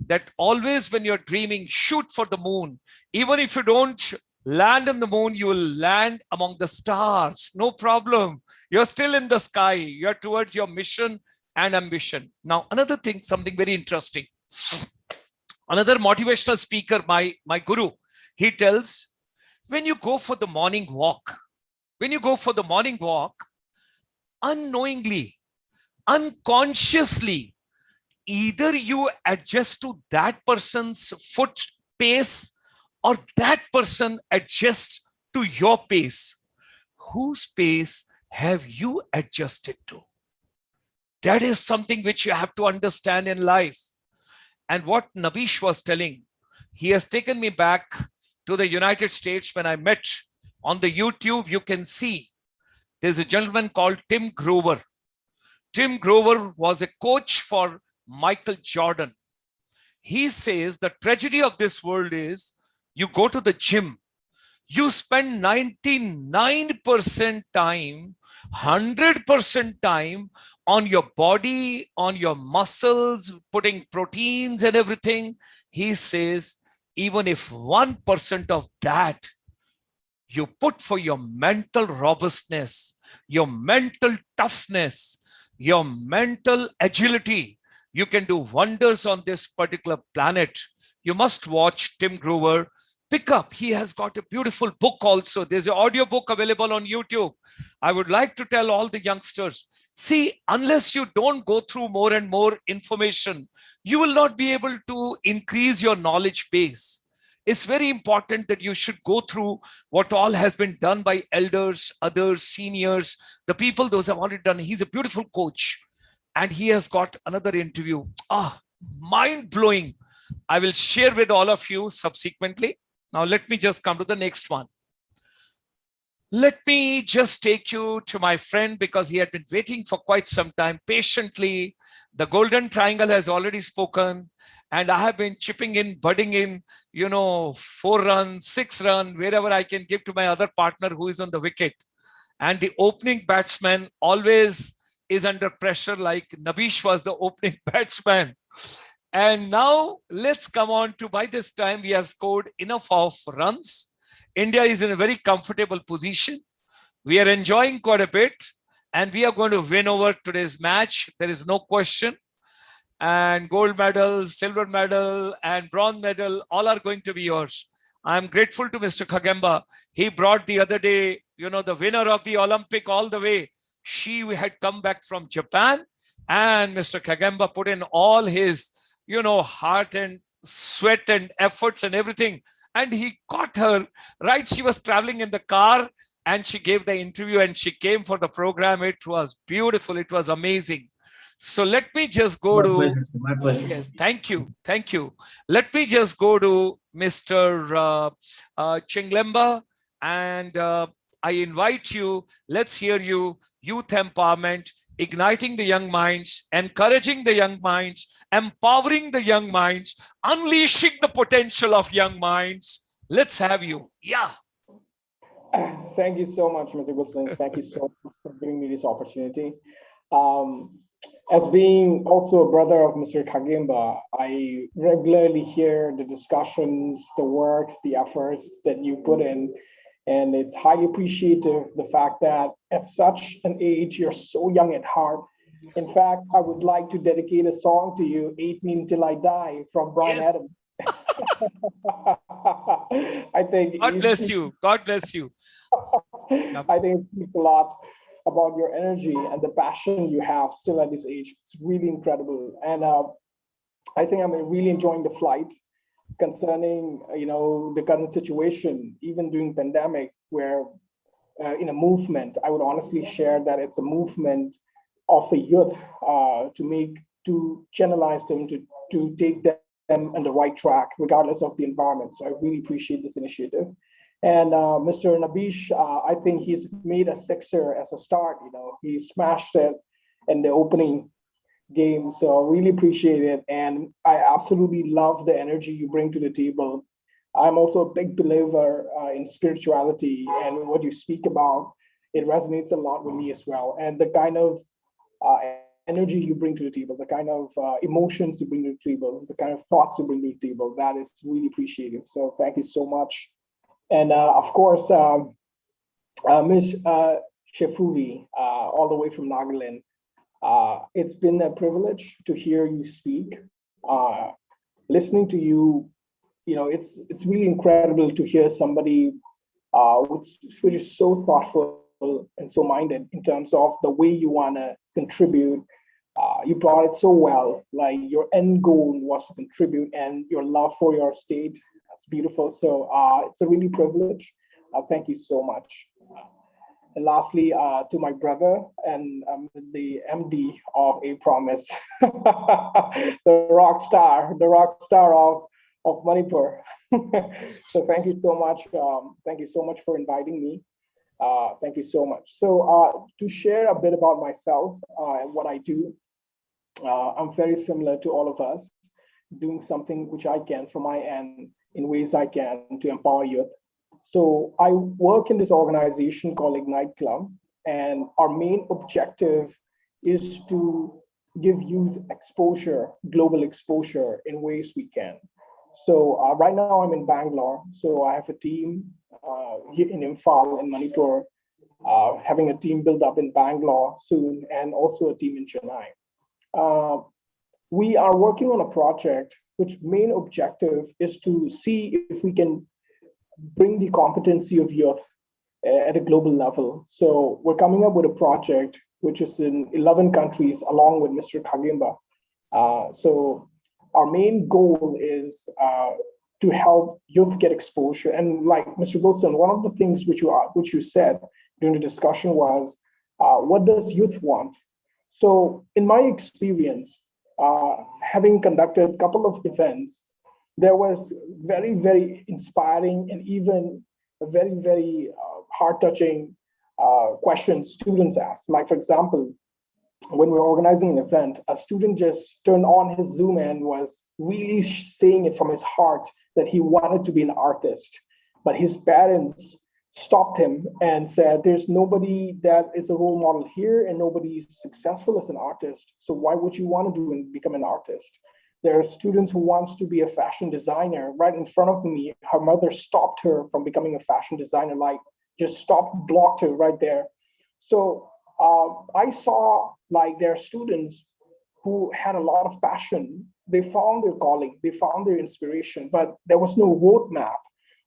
that always when you're dreaming, shoot for the moon. Even if you don't land on the moon, you will land among the stars. No problem. You're still in the sky. You're towards your mission and ambition. Now, another thing, something very interesting. Another motivational speaker, my guru, he tells, when you go for the morning walk, unknowingly, unconsciously, either you adjust to that person's foot pace or that person adjusts to your pace. Whose pace have you adjusted to? That is something which you have to understand in life. And what Nabish was telling, he has taken me back to the United States when I met. On the YouTube, you can see there's a gentleman called Tim Grover. Tim Grover was a coach for Michael Jordan. He says the tragedy of this world is you go to the gym, you spend 99% time, 100% time on your body, on your muscles, putting proteins and everything. He says, even if 1% of that you put for your mental robustness, your mental toughness, your mental agility, you can do wonders on this particular planet. You must watch Tim Grover. Pick up. He has got a beautiful book also. There's an audio book available on YouTube. I would like to tell all the youngsters, see, unless you don't go through more and more information, you will not be able to increase your knowledge base. It's very important that you should go through what all has been done by elders, others, seniors, the people those have already done. He's a beautiful coach. And he has got another interview. Mind-blowing. I will share with all of you subsequently. Now, let me just come to the next one. Let me just take you to my friend, because he had been waiting for quite some time patiently. The Golden Triangle has already spoken, and I have been chipping in, budding in, 4 runs, 6 runs, wherever I can give to my other partner who is on the wicket. And the opening batsman always is under pressure, like Nabish was the opening batsman. And now let's come on to, by this time, we have scored enough of runs. India is in a very comfortable position. We are enjoying quite a bit, and we are going to win over today's match. There is no question. And gold medal, silver medal, and bronze medal, all are going to be yours. I'm grateful to Mr. Khagemba. He brought the other day, the winner of the Olympic all the way. She had come back from Japan, and Mr. Khagemba put in all his, heart and sweat and efforts and everything. And he caught her, right? She was traveling in the car, and she gave the interview, and she came for the program. It was beautiful. It was amazing. So let me just go My pleasure. Yes, thank you. Thank you. Let me just go to Mr. Chinglemba, and I invite you. Let's hear you. Youth empowerment, igniting the young minds, encouraging the young minds, empowering the young minds, unleashing the potential of young minds. Let's have you. Yeah. Thank you so much, Mr. Gulshan. Thank you so much for giving me this opportunity. as being also a brother of Mr. Khagemba, I regularly hear the discussions, the work, the efforts that you put in. And it's highly appreciative, the fact that at such an age, you're so young at heart. In fact, I would like to dedicate a song to you, 18 Till I Die, from Brian Yes. Adams. I think God bless you. God bless you. I think it speaks a lot about your energy and the passion you have still at this age. It's really incredible. And I think I'm really enjoying the flight concerning, the current situation, even during pandemic, where in a movement, I would honestly share that it's a movement of the youth to channelize them, to take them on the right track, regardless of the environment. So I really appreciate this initiative. And Mr. Nabish, I think he's made a sixer as a start. He smashed it in the opening game. So I really appreciate it. And I absolutely love the energy you bring to the table. I'm also a big believer in spirituality, and what you speak about, it resonates a lot with me as well. And the kind of energy you bring to the table, the kind of emotions you bring to the table, the kind of thoughts you bring to the table, that is really appreciative. So thank you so much. And of course, Ms. Shefuvi, all the way from Nagaland. It's been a privilege to hear you speak. Listening to you, it's really incredible to hear somebody which is so thoughtful and so minded in terms of the way you want to contribute. You brought it so well, like your end goal was to contribute and your love for your state. That's beautiful. So it's a really privilege. Thank you so much. And lastly, to my brother and the MD of A Promise, the rock star of Manipur. So thank you so much. Thank you so much for inviting me. Thank you so much. So to share a bit about myself and what I do, I'm very similar to all of us, doing something which I can from my end in ways I can to empower youth. So I work in this organization called Ignite Club, and our main objective is to give youth exposure, global exposure in ways we can. So right now I'm in Bangalore, so I have a team here in Imphal in Manipur, having a team built up in Bangalore soon, and also a team in Chennai. We are working on a project which main objective is to see if we can bring the competency of youth at a global level. So we're coming up with a project which is in 11 countries along with Mr. Khagemba. So our main goal is to help youth get exposure. And like Mr. Gulshan, one of the things which you said during the discussion was, what does youth want? So in my experience, having conducted a couple of events, there was very, very inspiring and even very, very heart-touching questions students asked. Like, for example, when we were organizing an event, a student just turned on his Zoom and was really saying it from his heart that he wanted to be an artist, but his parents stopped him and said, there's nobody that is a role model here and nobody's successful as an artist. So why would you want to do and become an artist? There are students who wants to be a fashion designer right in front of me. Her mother stopped her from becoming a fashion designer, like just stopped, blocked her right there. So I saw like there are students who had a lot of passion. They found their calling, they found their inspiration, but there was no roadmap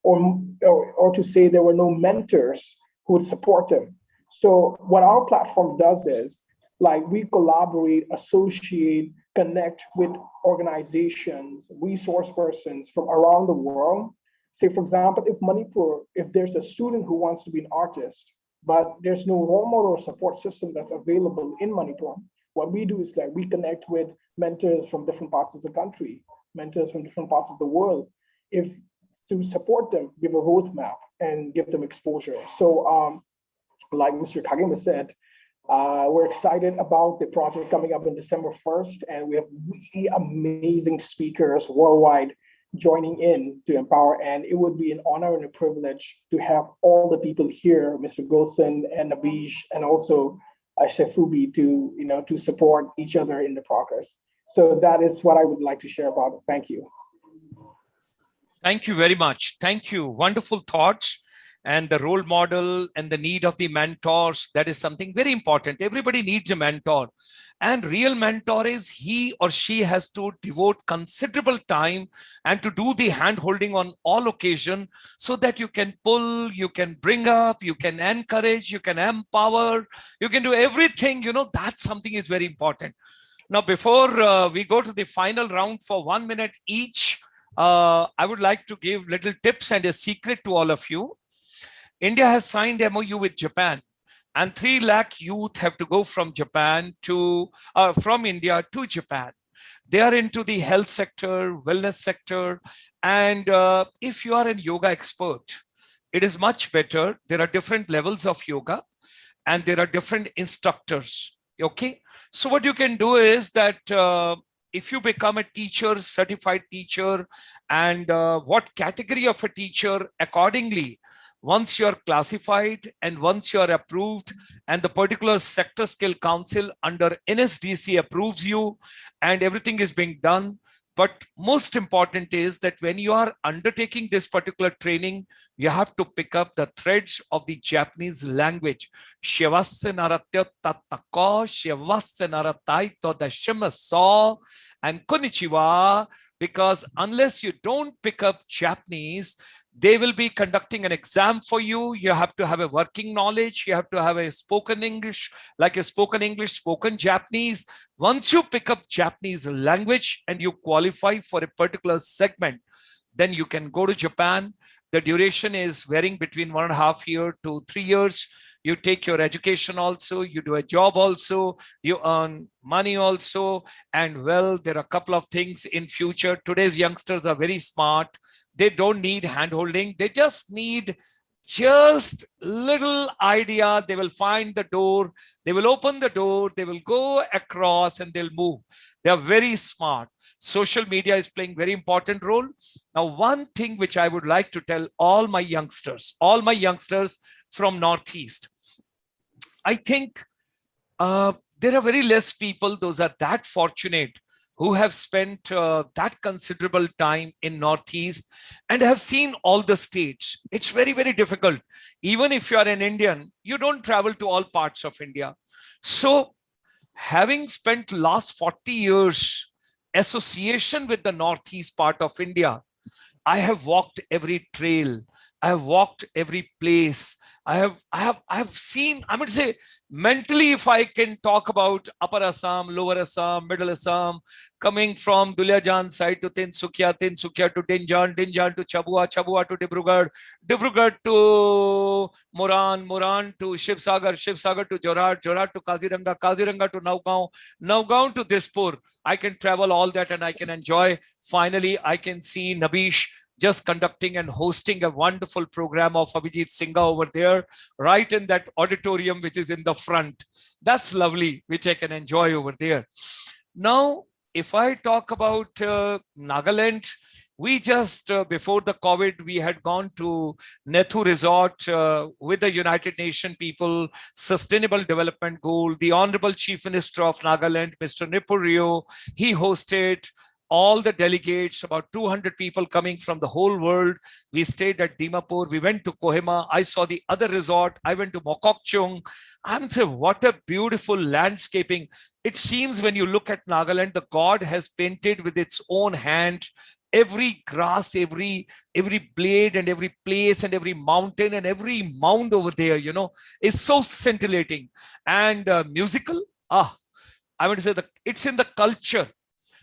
or to say there were no mentors who would support them. So what our platform does is like we collaborate, associate, connect with organizations, resource persons from around the world. Say, for example, if Manipur, if there's a student who wants to be an artist, but there's no role model or support system that's available in Manipur, what we do is that we connect with mentors from different parts of the country, mentors from different parts of the world, if to support them, give a roadmap and give them exposure. So like Mr. Khagemba said, we're excited about the project coming up in December 1st, and we have really amazing speakers worldwide joining in to empower. And it would be an honor and a privilege to have all the people here, Mr. Gulshan and Nabish, and also Shefuvi to support each other in the progress. So that is what I would like to share about it. Thank you. Thank you very much. Thank you. Wonderful thoughts. And the role model and the need of the mentors, that is something very important. Everybody needs a mentor. And real mentor is he or she has to devote considerable time and to do the hand holding on all occasions so that you can pull, you can bring up, you can encourage, you can empower, you can do everything. That's something is very important. Now, before we go to the final round for 1 minute each, I would like to give little tips and a secret to all of you. India has signed MOU with Japan, and 3 lakh youth have to go from India to Japan. They are into the health sector, wellness sector, and if you are a yoga expert, it is much better. There are different levels of yoga, and there are different instructors. Okay, so what you can do is that if you become a teacher, certified teacher, and what category of a teacher accordingly, once you're classified and once you're approved and the particular sector skill council under NSDC approves you and everything is being done. But most important is that when you are undertaking this particular training, you have to pick up the threads of the Japanese language. And konnichiwa, because unless you don't pick up Japanese, they will be conducting an exam for you. You have to have a working knowledge. You have to have a spoken English, like a spoken English, spoken Japanese. Once you pick up Japanese language and you qualify for a particular segment, then you can go to Japan. The duration is varying between 1.5 years to 3 years. You take your education also, you do a job also, you earn money also. And well, there are a couple of things in future. Today's youngsters are very smart. They don't need hand-holding. They just need just little idea. They will find the door. They will open the door. They will go across and they'll move. They are very smart. Social media is playing very important role. Now, one thing which I would like to tell all my youngsters from Northeast, I think there are very less people, those are that fortunate, who have spent that considerable time in Northeast and have seen all the states. It's very, very difficult. Even if you are an Indian, you don't travel to all parts of India. So having spent last 40 years association with the Northeast part of India, I have walked every trail. I have walked every place. I have seen, I would say, mentally, if I can talk about Upper Assam, Lower Assam, Middle Assam, coming from Duliajan side to Tinsukia to Dinjan to Chabua to Dibrugarh to Moran to Shivsagar to Jorhat to Kaziranga to Nagaland to Dispur. I can travel all that and I can enjoy. Finally, I can see Nabish just conducting and hosting a wonderful program of Abhijit Singha over there, right in that auditorium, which is in the front. That's lovely, which I can enjoy over there. Now, if I talk about Nagaland, we just, before the COVID, we had gone to Nethu Resort with the United Nations people, Sustainable Development Goal, the Honorable Chief Minister of Nagaland, Mr. Nipurio, he hosted all the delegates, about 200 people coming from the whole world. We stayed at Dimapur. We went to Kohima. I saw the other resort. I went to Mokokchung. I'm saying, what a beautiful landscaping. It seems when you look at Nagaland, the God has painted with its own hand every grass, every blade and every place and every mountain and every mound over there, you know, is so scintillating. And musical, I would say that it's in the culture.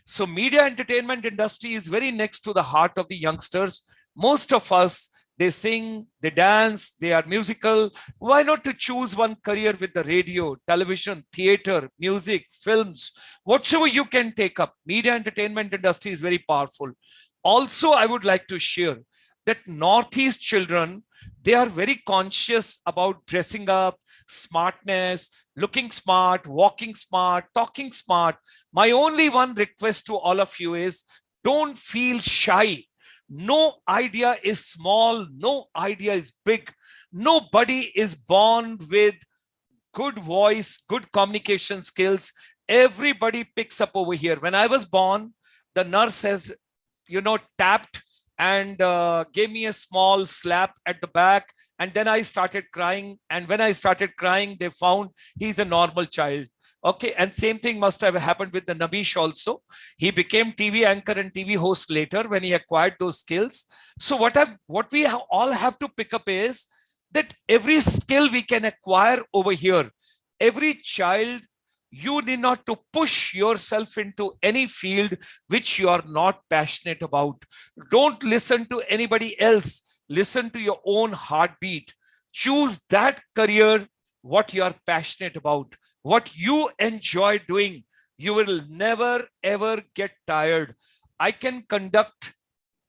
So media entertainment industry is very next to the heart of the youngsters. Most of us, they sing, they dance, they are musical. Why not to choose one career with the radio, television, theater, music, films, whatever you can take up. Media entertainment industry is very powerful. Also, I would like to share that Northeast children, they are very conscious about dressing up, smartness, looking smart, walking smart, talking smart. My only one request to all of you is don't feel shy. No idea is small. No idea is big. Nobody is born with good voice, good communication skills. Everybody picks up over here. When I was born, the nurse has, tapped and gave me a small slap at the back. And then I started crying. And when I started crying, they found he's a normal child. Okay, and same thing must have happened with the Nabish also. He became TV anchor and TV host later when he acquired those skills. So what we all have to pick up is that every skill we can acquire over here. Every child, you need not to push yourself into any field which you are not passionate about. Don't listen to anybody else. Listen to your own heartbeat. Choose that career, what you are passionate about, what you enjoy doing. You will never, ever get tired. I can conduct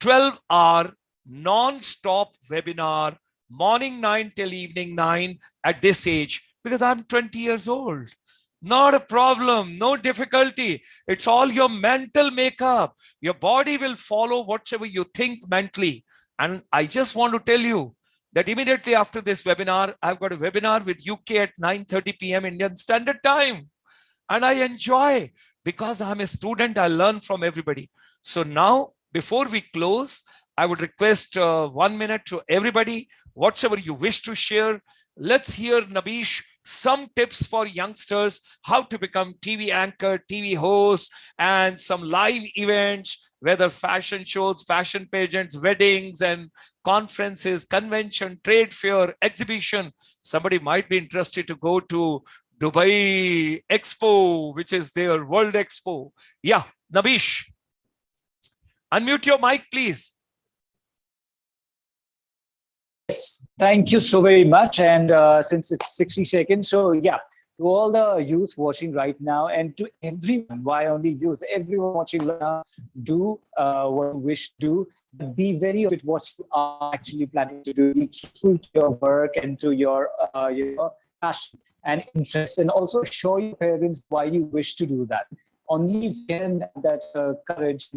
12-hour non-stop webinar, morning 9 till evening 9 at this age, because I'm 20 years old. Not a problem, no difficulty. It's all your mental makeup. Your body will follow whatever you think mentally. And I just want to tell you that immediately after this webinar, I've got a webinar with UK at 9:30 p.m. Indian Standard Time. And I enjoy, because I'm a student, I learn from everybody. So now, before we close, I would request 1 minute to everybody, whatever you wish to share. Let's hear, Nabish, some tips for youngsters, how to become TV anchor, TV host, and some live events, whether fashion shows, fashion pageants, weddings and conferences, convention, trade fair, exhibition. Somebody might be interested to go to Dubai Expo, which is their World Expo. Yeah, Nabish, unmute your mic, please. Thank you so very much. And since it's 60 seconds, so yeah, to all the youth watching right now, and to everyone, why only youth, everyone watching right now, do what you wish to do, but be very with what you are actually planning to do. Be true to your work and to your passion and interest, and also show your parents why you wish to do that. Only if you have that courage,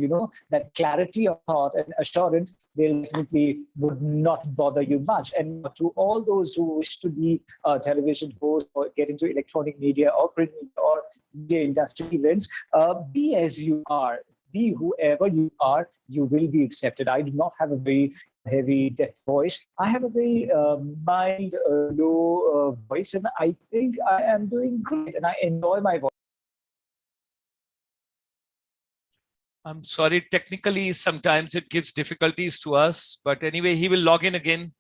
that clarity of thought and assurance, they definitely would not bother you much. And to all those who wish to be a television host or get into electronic media or print media or media industry events, be as you are. Be whoever you are, you will be accepted. I do not have a very heavy, deep voice. I have a very mild, low voice, and I think I am doing great, and I enjoy my voice. I'm sorry, technically, sometimes it gives difficulties to us, but anyway, he will log in again.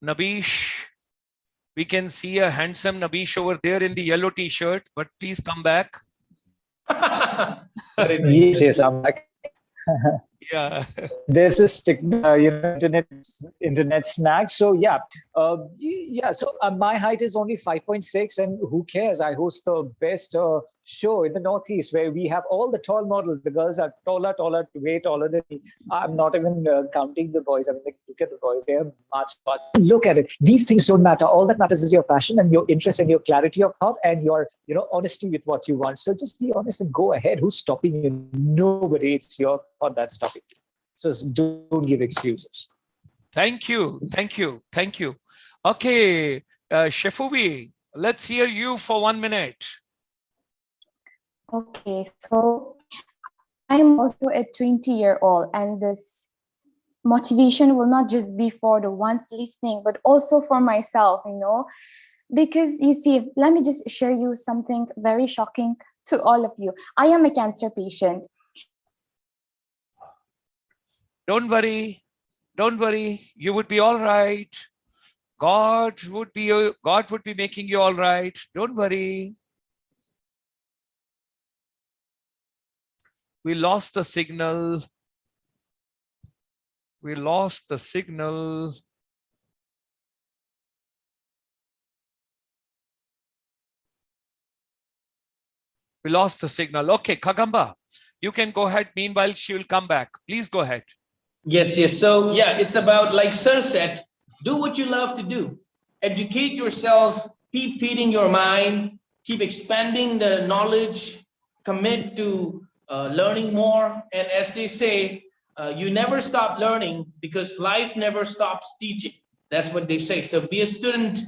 Nabish, we can see a handsome Nabish over there in the yellow t-shirt, but please come back. Yes, I'm back. Yeah. There's a internet snack. So yeah, So my height is only 5.6, and who cares? I host the best show in the Northeast where we have all the tall models. The girls are taller, way taller than me. I'm not even counting the boys. I mean, look at the boys; they're much. Look at it. These things don't matter. All that matters is your passion and your interest and your clarity of thought and your, honesty with what you want. So just be honest and go ahead. Who's stopping you? Nobody. It's your thought that's stopping you. So don't give excuses. Thank you. Okay, Shefuvi, let's hear you for 1 minute. Okay, so I'm also a 20-year-old, and this motivation will not just be for the ones listening, but also for myself, because you see, let me just share you something very shocking to all of you. I am a cancer patient. Don't worry. You would be all right. God would be making you all right. Don't worry. We lost the signal. We lost the signal. Okay, Khagemba, you can go ahead. Meanwhile, she will come back. Please go ahead. Yes. So yeah, it's about, like Sir said, do what you love to do. Educate yourself, keep feeding your mind, keep expanding the knowledge, commit to learning more. And as they say, you never stop learning because life never stops teaching. That's what they say. So be a student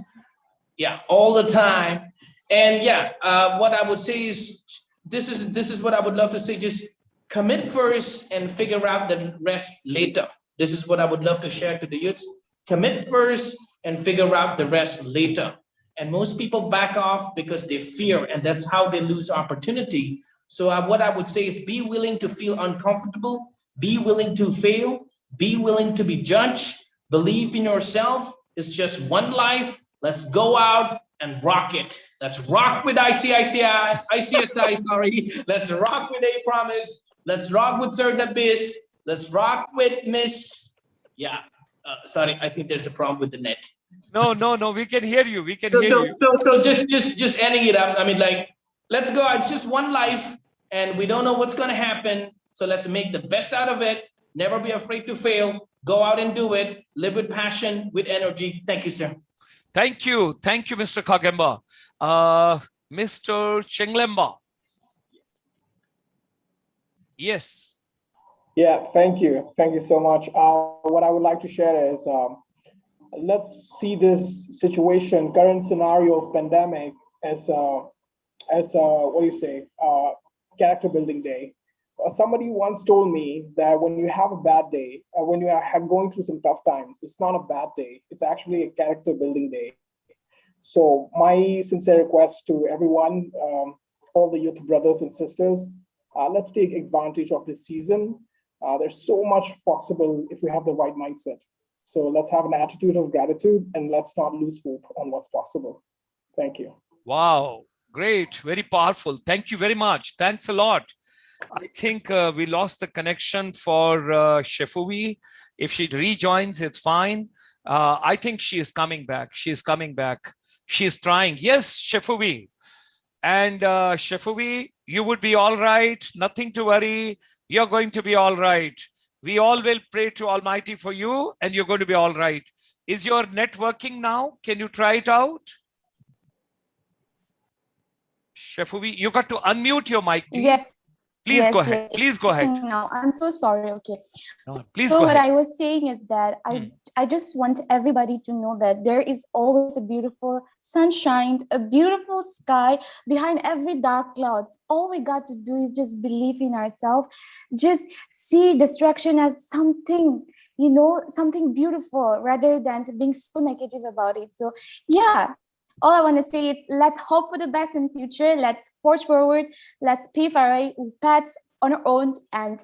Yeah, all the time. And yeah, what I would say is, this is what I would love to say. Just commit first and figure out the rest later. This is what I would love to share to the youths. Commit first and figure out the rest later. And most people back off because they fear, and that's how they lose opportunity. So what I would say is, be willing to feel uncomfortable, be willing to fail, be willing to be judged, believe in yourself. It's just one life. Let's go out and rock it. Let's rock with ICSI, sorry. Let's rock with A Promise. Let's rock with Sir Nabish. Let's rock with Miss. Yeah, sorry, I think there's a problem with the net. No, we can hear you. We can hear you. So just ending it up. I mean, like, let's go. It's just one life, and we don't know what's going to happen. So let's make the best out of it. Never be afraid to fail. Go out and do it. Live with passion, with energy. Thank you, sir. Thank you, Mr. Khagemba. Mr. Chinglemba. Yes. Yeah, thank you so much. What I would like to share is, let's see this situation, current scenario of pandemic as what do you say, character building day. Somebody once told me that when you have a bad day, when you are going through some tough times, it's not a bad day. It's actually a character building day. So my sincere request to everyone, all the youth brothers and sisters, let's take advantage of this season. There's so much possible if we have the right mindset. So let's have an attitude of gratitude, and let's not lose hope on what's possible. Thank you. Wow, great, very powerful. Thank you very much. Thanks a lot. I think we lost the connection for Shefuvi. If she rejoins, it's fine. I think she is coming back. She is coming back. She is trying. Yes, Shefuvi. And Shefuvi, you would be all right. Nothing to worry. You're going to be all right. We all will pray to Almighty for you, and you're going to be all right. Is your net working now? Can you try it out? Shefuvi, you got to unmute your mic, please. Yes. Please yes, go ahead. Yes. Please go ahead. No, I'm so sorry. Okay. No, please so go what ahead. I was saying is that I just want everybody to know that there is always a beautiful sunshine, a beautiful sky behind every dark clouds. All we got to do is just believe in ourselves. Just see distraction as something, something beautiful, rather than being so negative about it. So yeah. All I want to say is, let's hope for the best in future. Let's forge forward. Let's pave our paths on our own and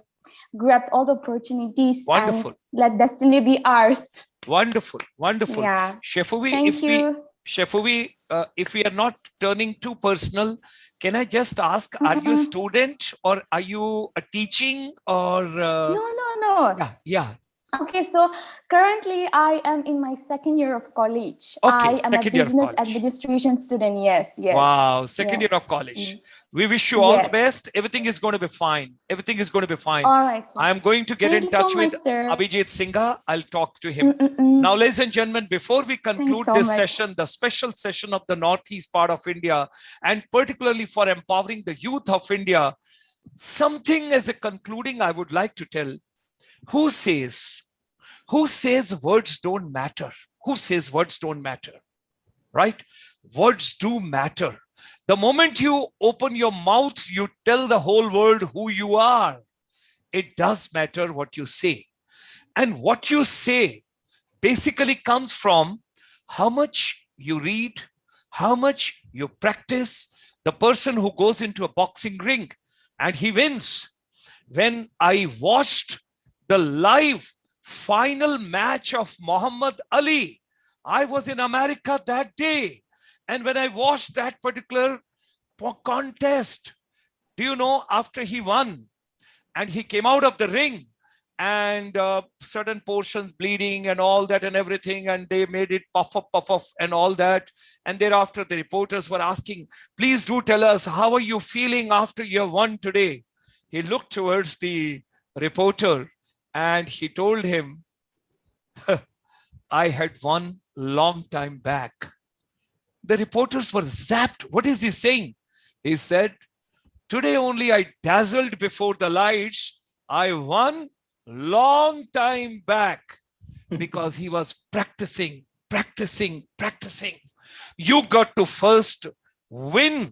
grab all the opportunities. Wonderful. And let destiny be ours. Wonderful. Wonderful. Yeah. Shefuvi, Thank you. If we are not turning too personal, can I just ask, are you a student or are you teaching or? No. Yeah. Okay, so currently I am in my second year of college. Okay, I am a business administration student. Yes. Wow, second year of college. We wish you all the best. Everything is going to be fine. All right. I am going to get in touch with Abhijit Singha. I'll talk to him. Now, ladies and gentlemen, before we conclude this session, the special session of the Northeast part of India, and particularly for empowering the youth of India, something as a concluding I would like to tell. Who says words don't matter? Who says words don't matter? Right? Words do matter. The moment you open your mouth, you tell the whole world who you are. It does matter what you say. And what you say basically comes from how much you read, how much you practice. The person who goes into a boxing ring and he wins. When I watched the live final match of Muhammad Ali, I was in America that day. And when I watched that particular contest, do you know, after he won and he came out of the ring and certain portions bleeding and all that and everything, and they made it puff up and all that. And thereafter the reporters were asking, please do tell us, how are you feeling after you have won today? He looked towards the reporter and he told him, I had won long time back. The reporters were zapped. What is he saying? He said, today only I dazzled before the lights. I won long time back, because he was practicing. You got to first win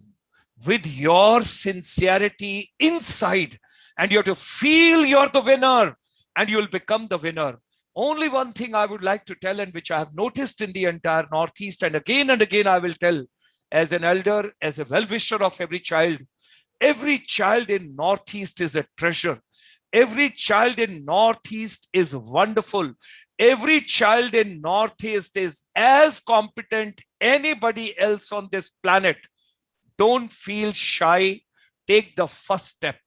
with your sincerity inside, and you have to feel you're the winner, and you'll become the winner. Only one thing I would like to tell, and which I have noticed in the entire Northeast, and again I will tell as an elder, as a well-wisher of every child in Northeast is a treasure. Every child in Northeast is wonderful. Every child in Northeast is as competent anybody else on this planet. Don't feel shy. Take the first step.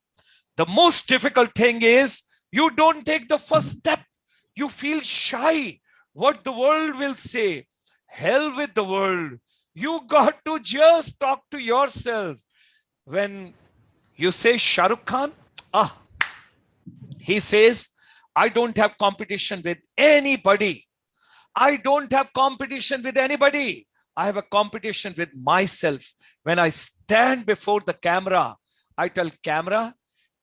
The most difficult thing is you don't take the first step. You feel shy. What the world will say. Hell with the world. You got to just talk to yourself. When you say Shah Rukh Khan, he says, I don't have competition with anybody. I don't have competition with anybody. I have a competition with myself. When I stand before the camera, I tell camera,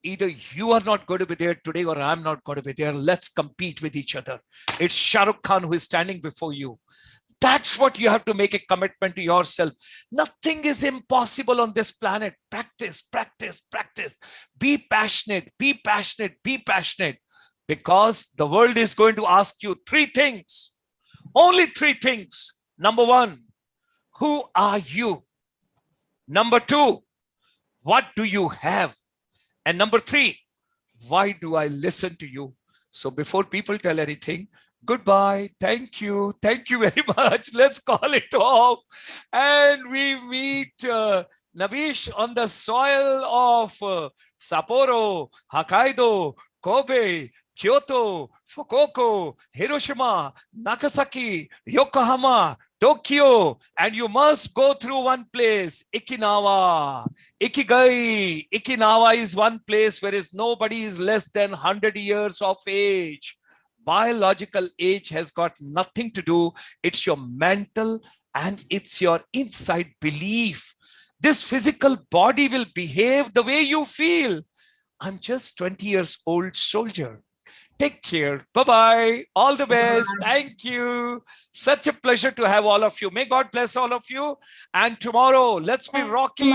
either you are not going to be there today or I'm not going to be there. Let's compete with each other. It's Shah Rukh Khan who is standing before you. That's what you have to make a commitment to yourself. Nothing is impossible on this planet. Practice, practice, practice. Be passionate, be passionate, be passionate. Because the world is going to ask you three things. Only three things. Number one, who are you? Number two, what do you have? And number three, why do I listen to you? So before people tell anything, goodbye, thank you very much. Let's call it off. And we meet Nabish on the soil of Sapporo, Hokkaido, Kobe, Kyoto, Fukuoka, Hiroshima, Nagasaki, Yokohama, Tokyo, and you must go through one place, Okinawa. Ikigai. Okinawa is one place where nobody is less than 100 years of age. Biological age has got nothing to do. It's your mental and it's your inside belief. This physical body will behave the way you feel. I'm just 20 years old soldier. Take care. Bye-bye. All the best. Bye. Thank you. Such a pleasure to have all of you. May God bless all of you. And tomorrow, let's be rocking.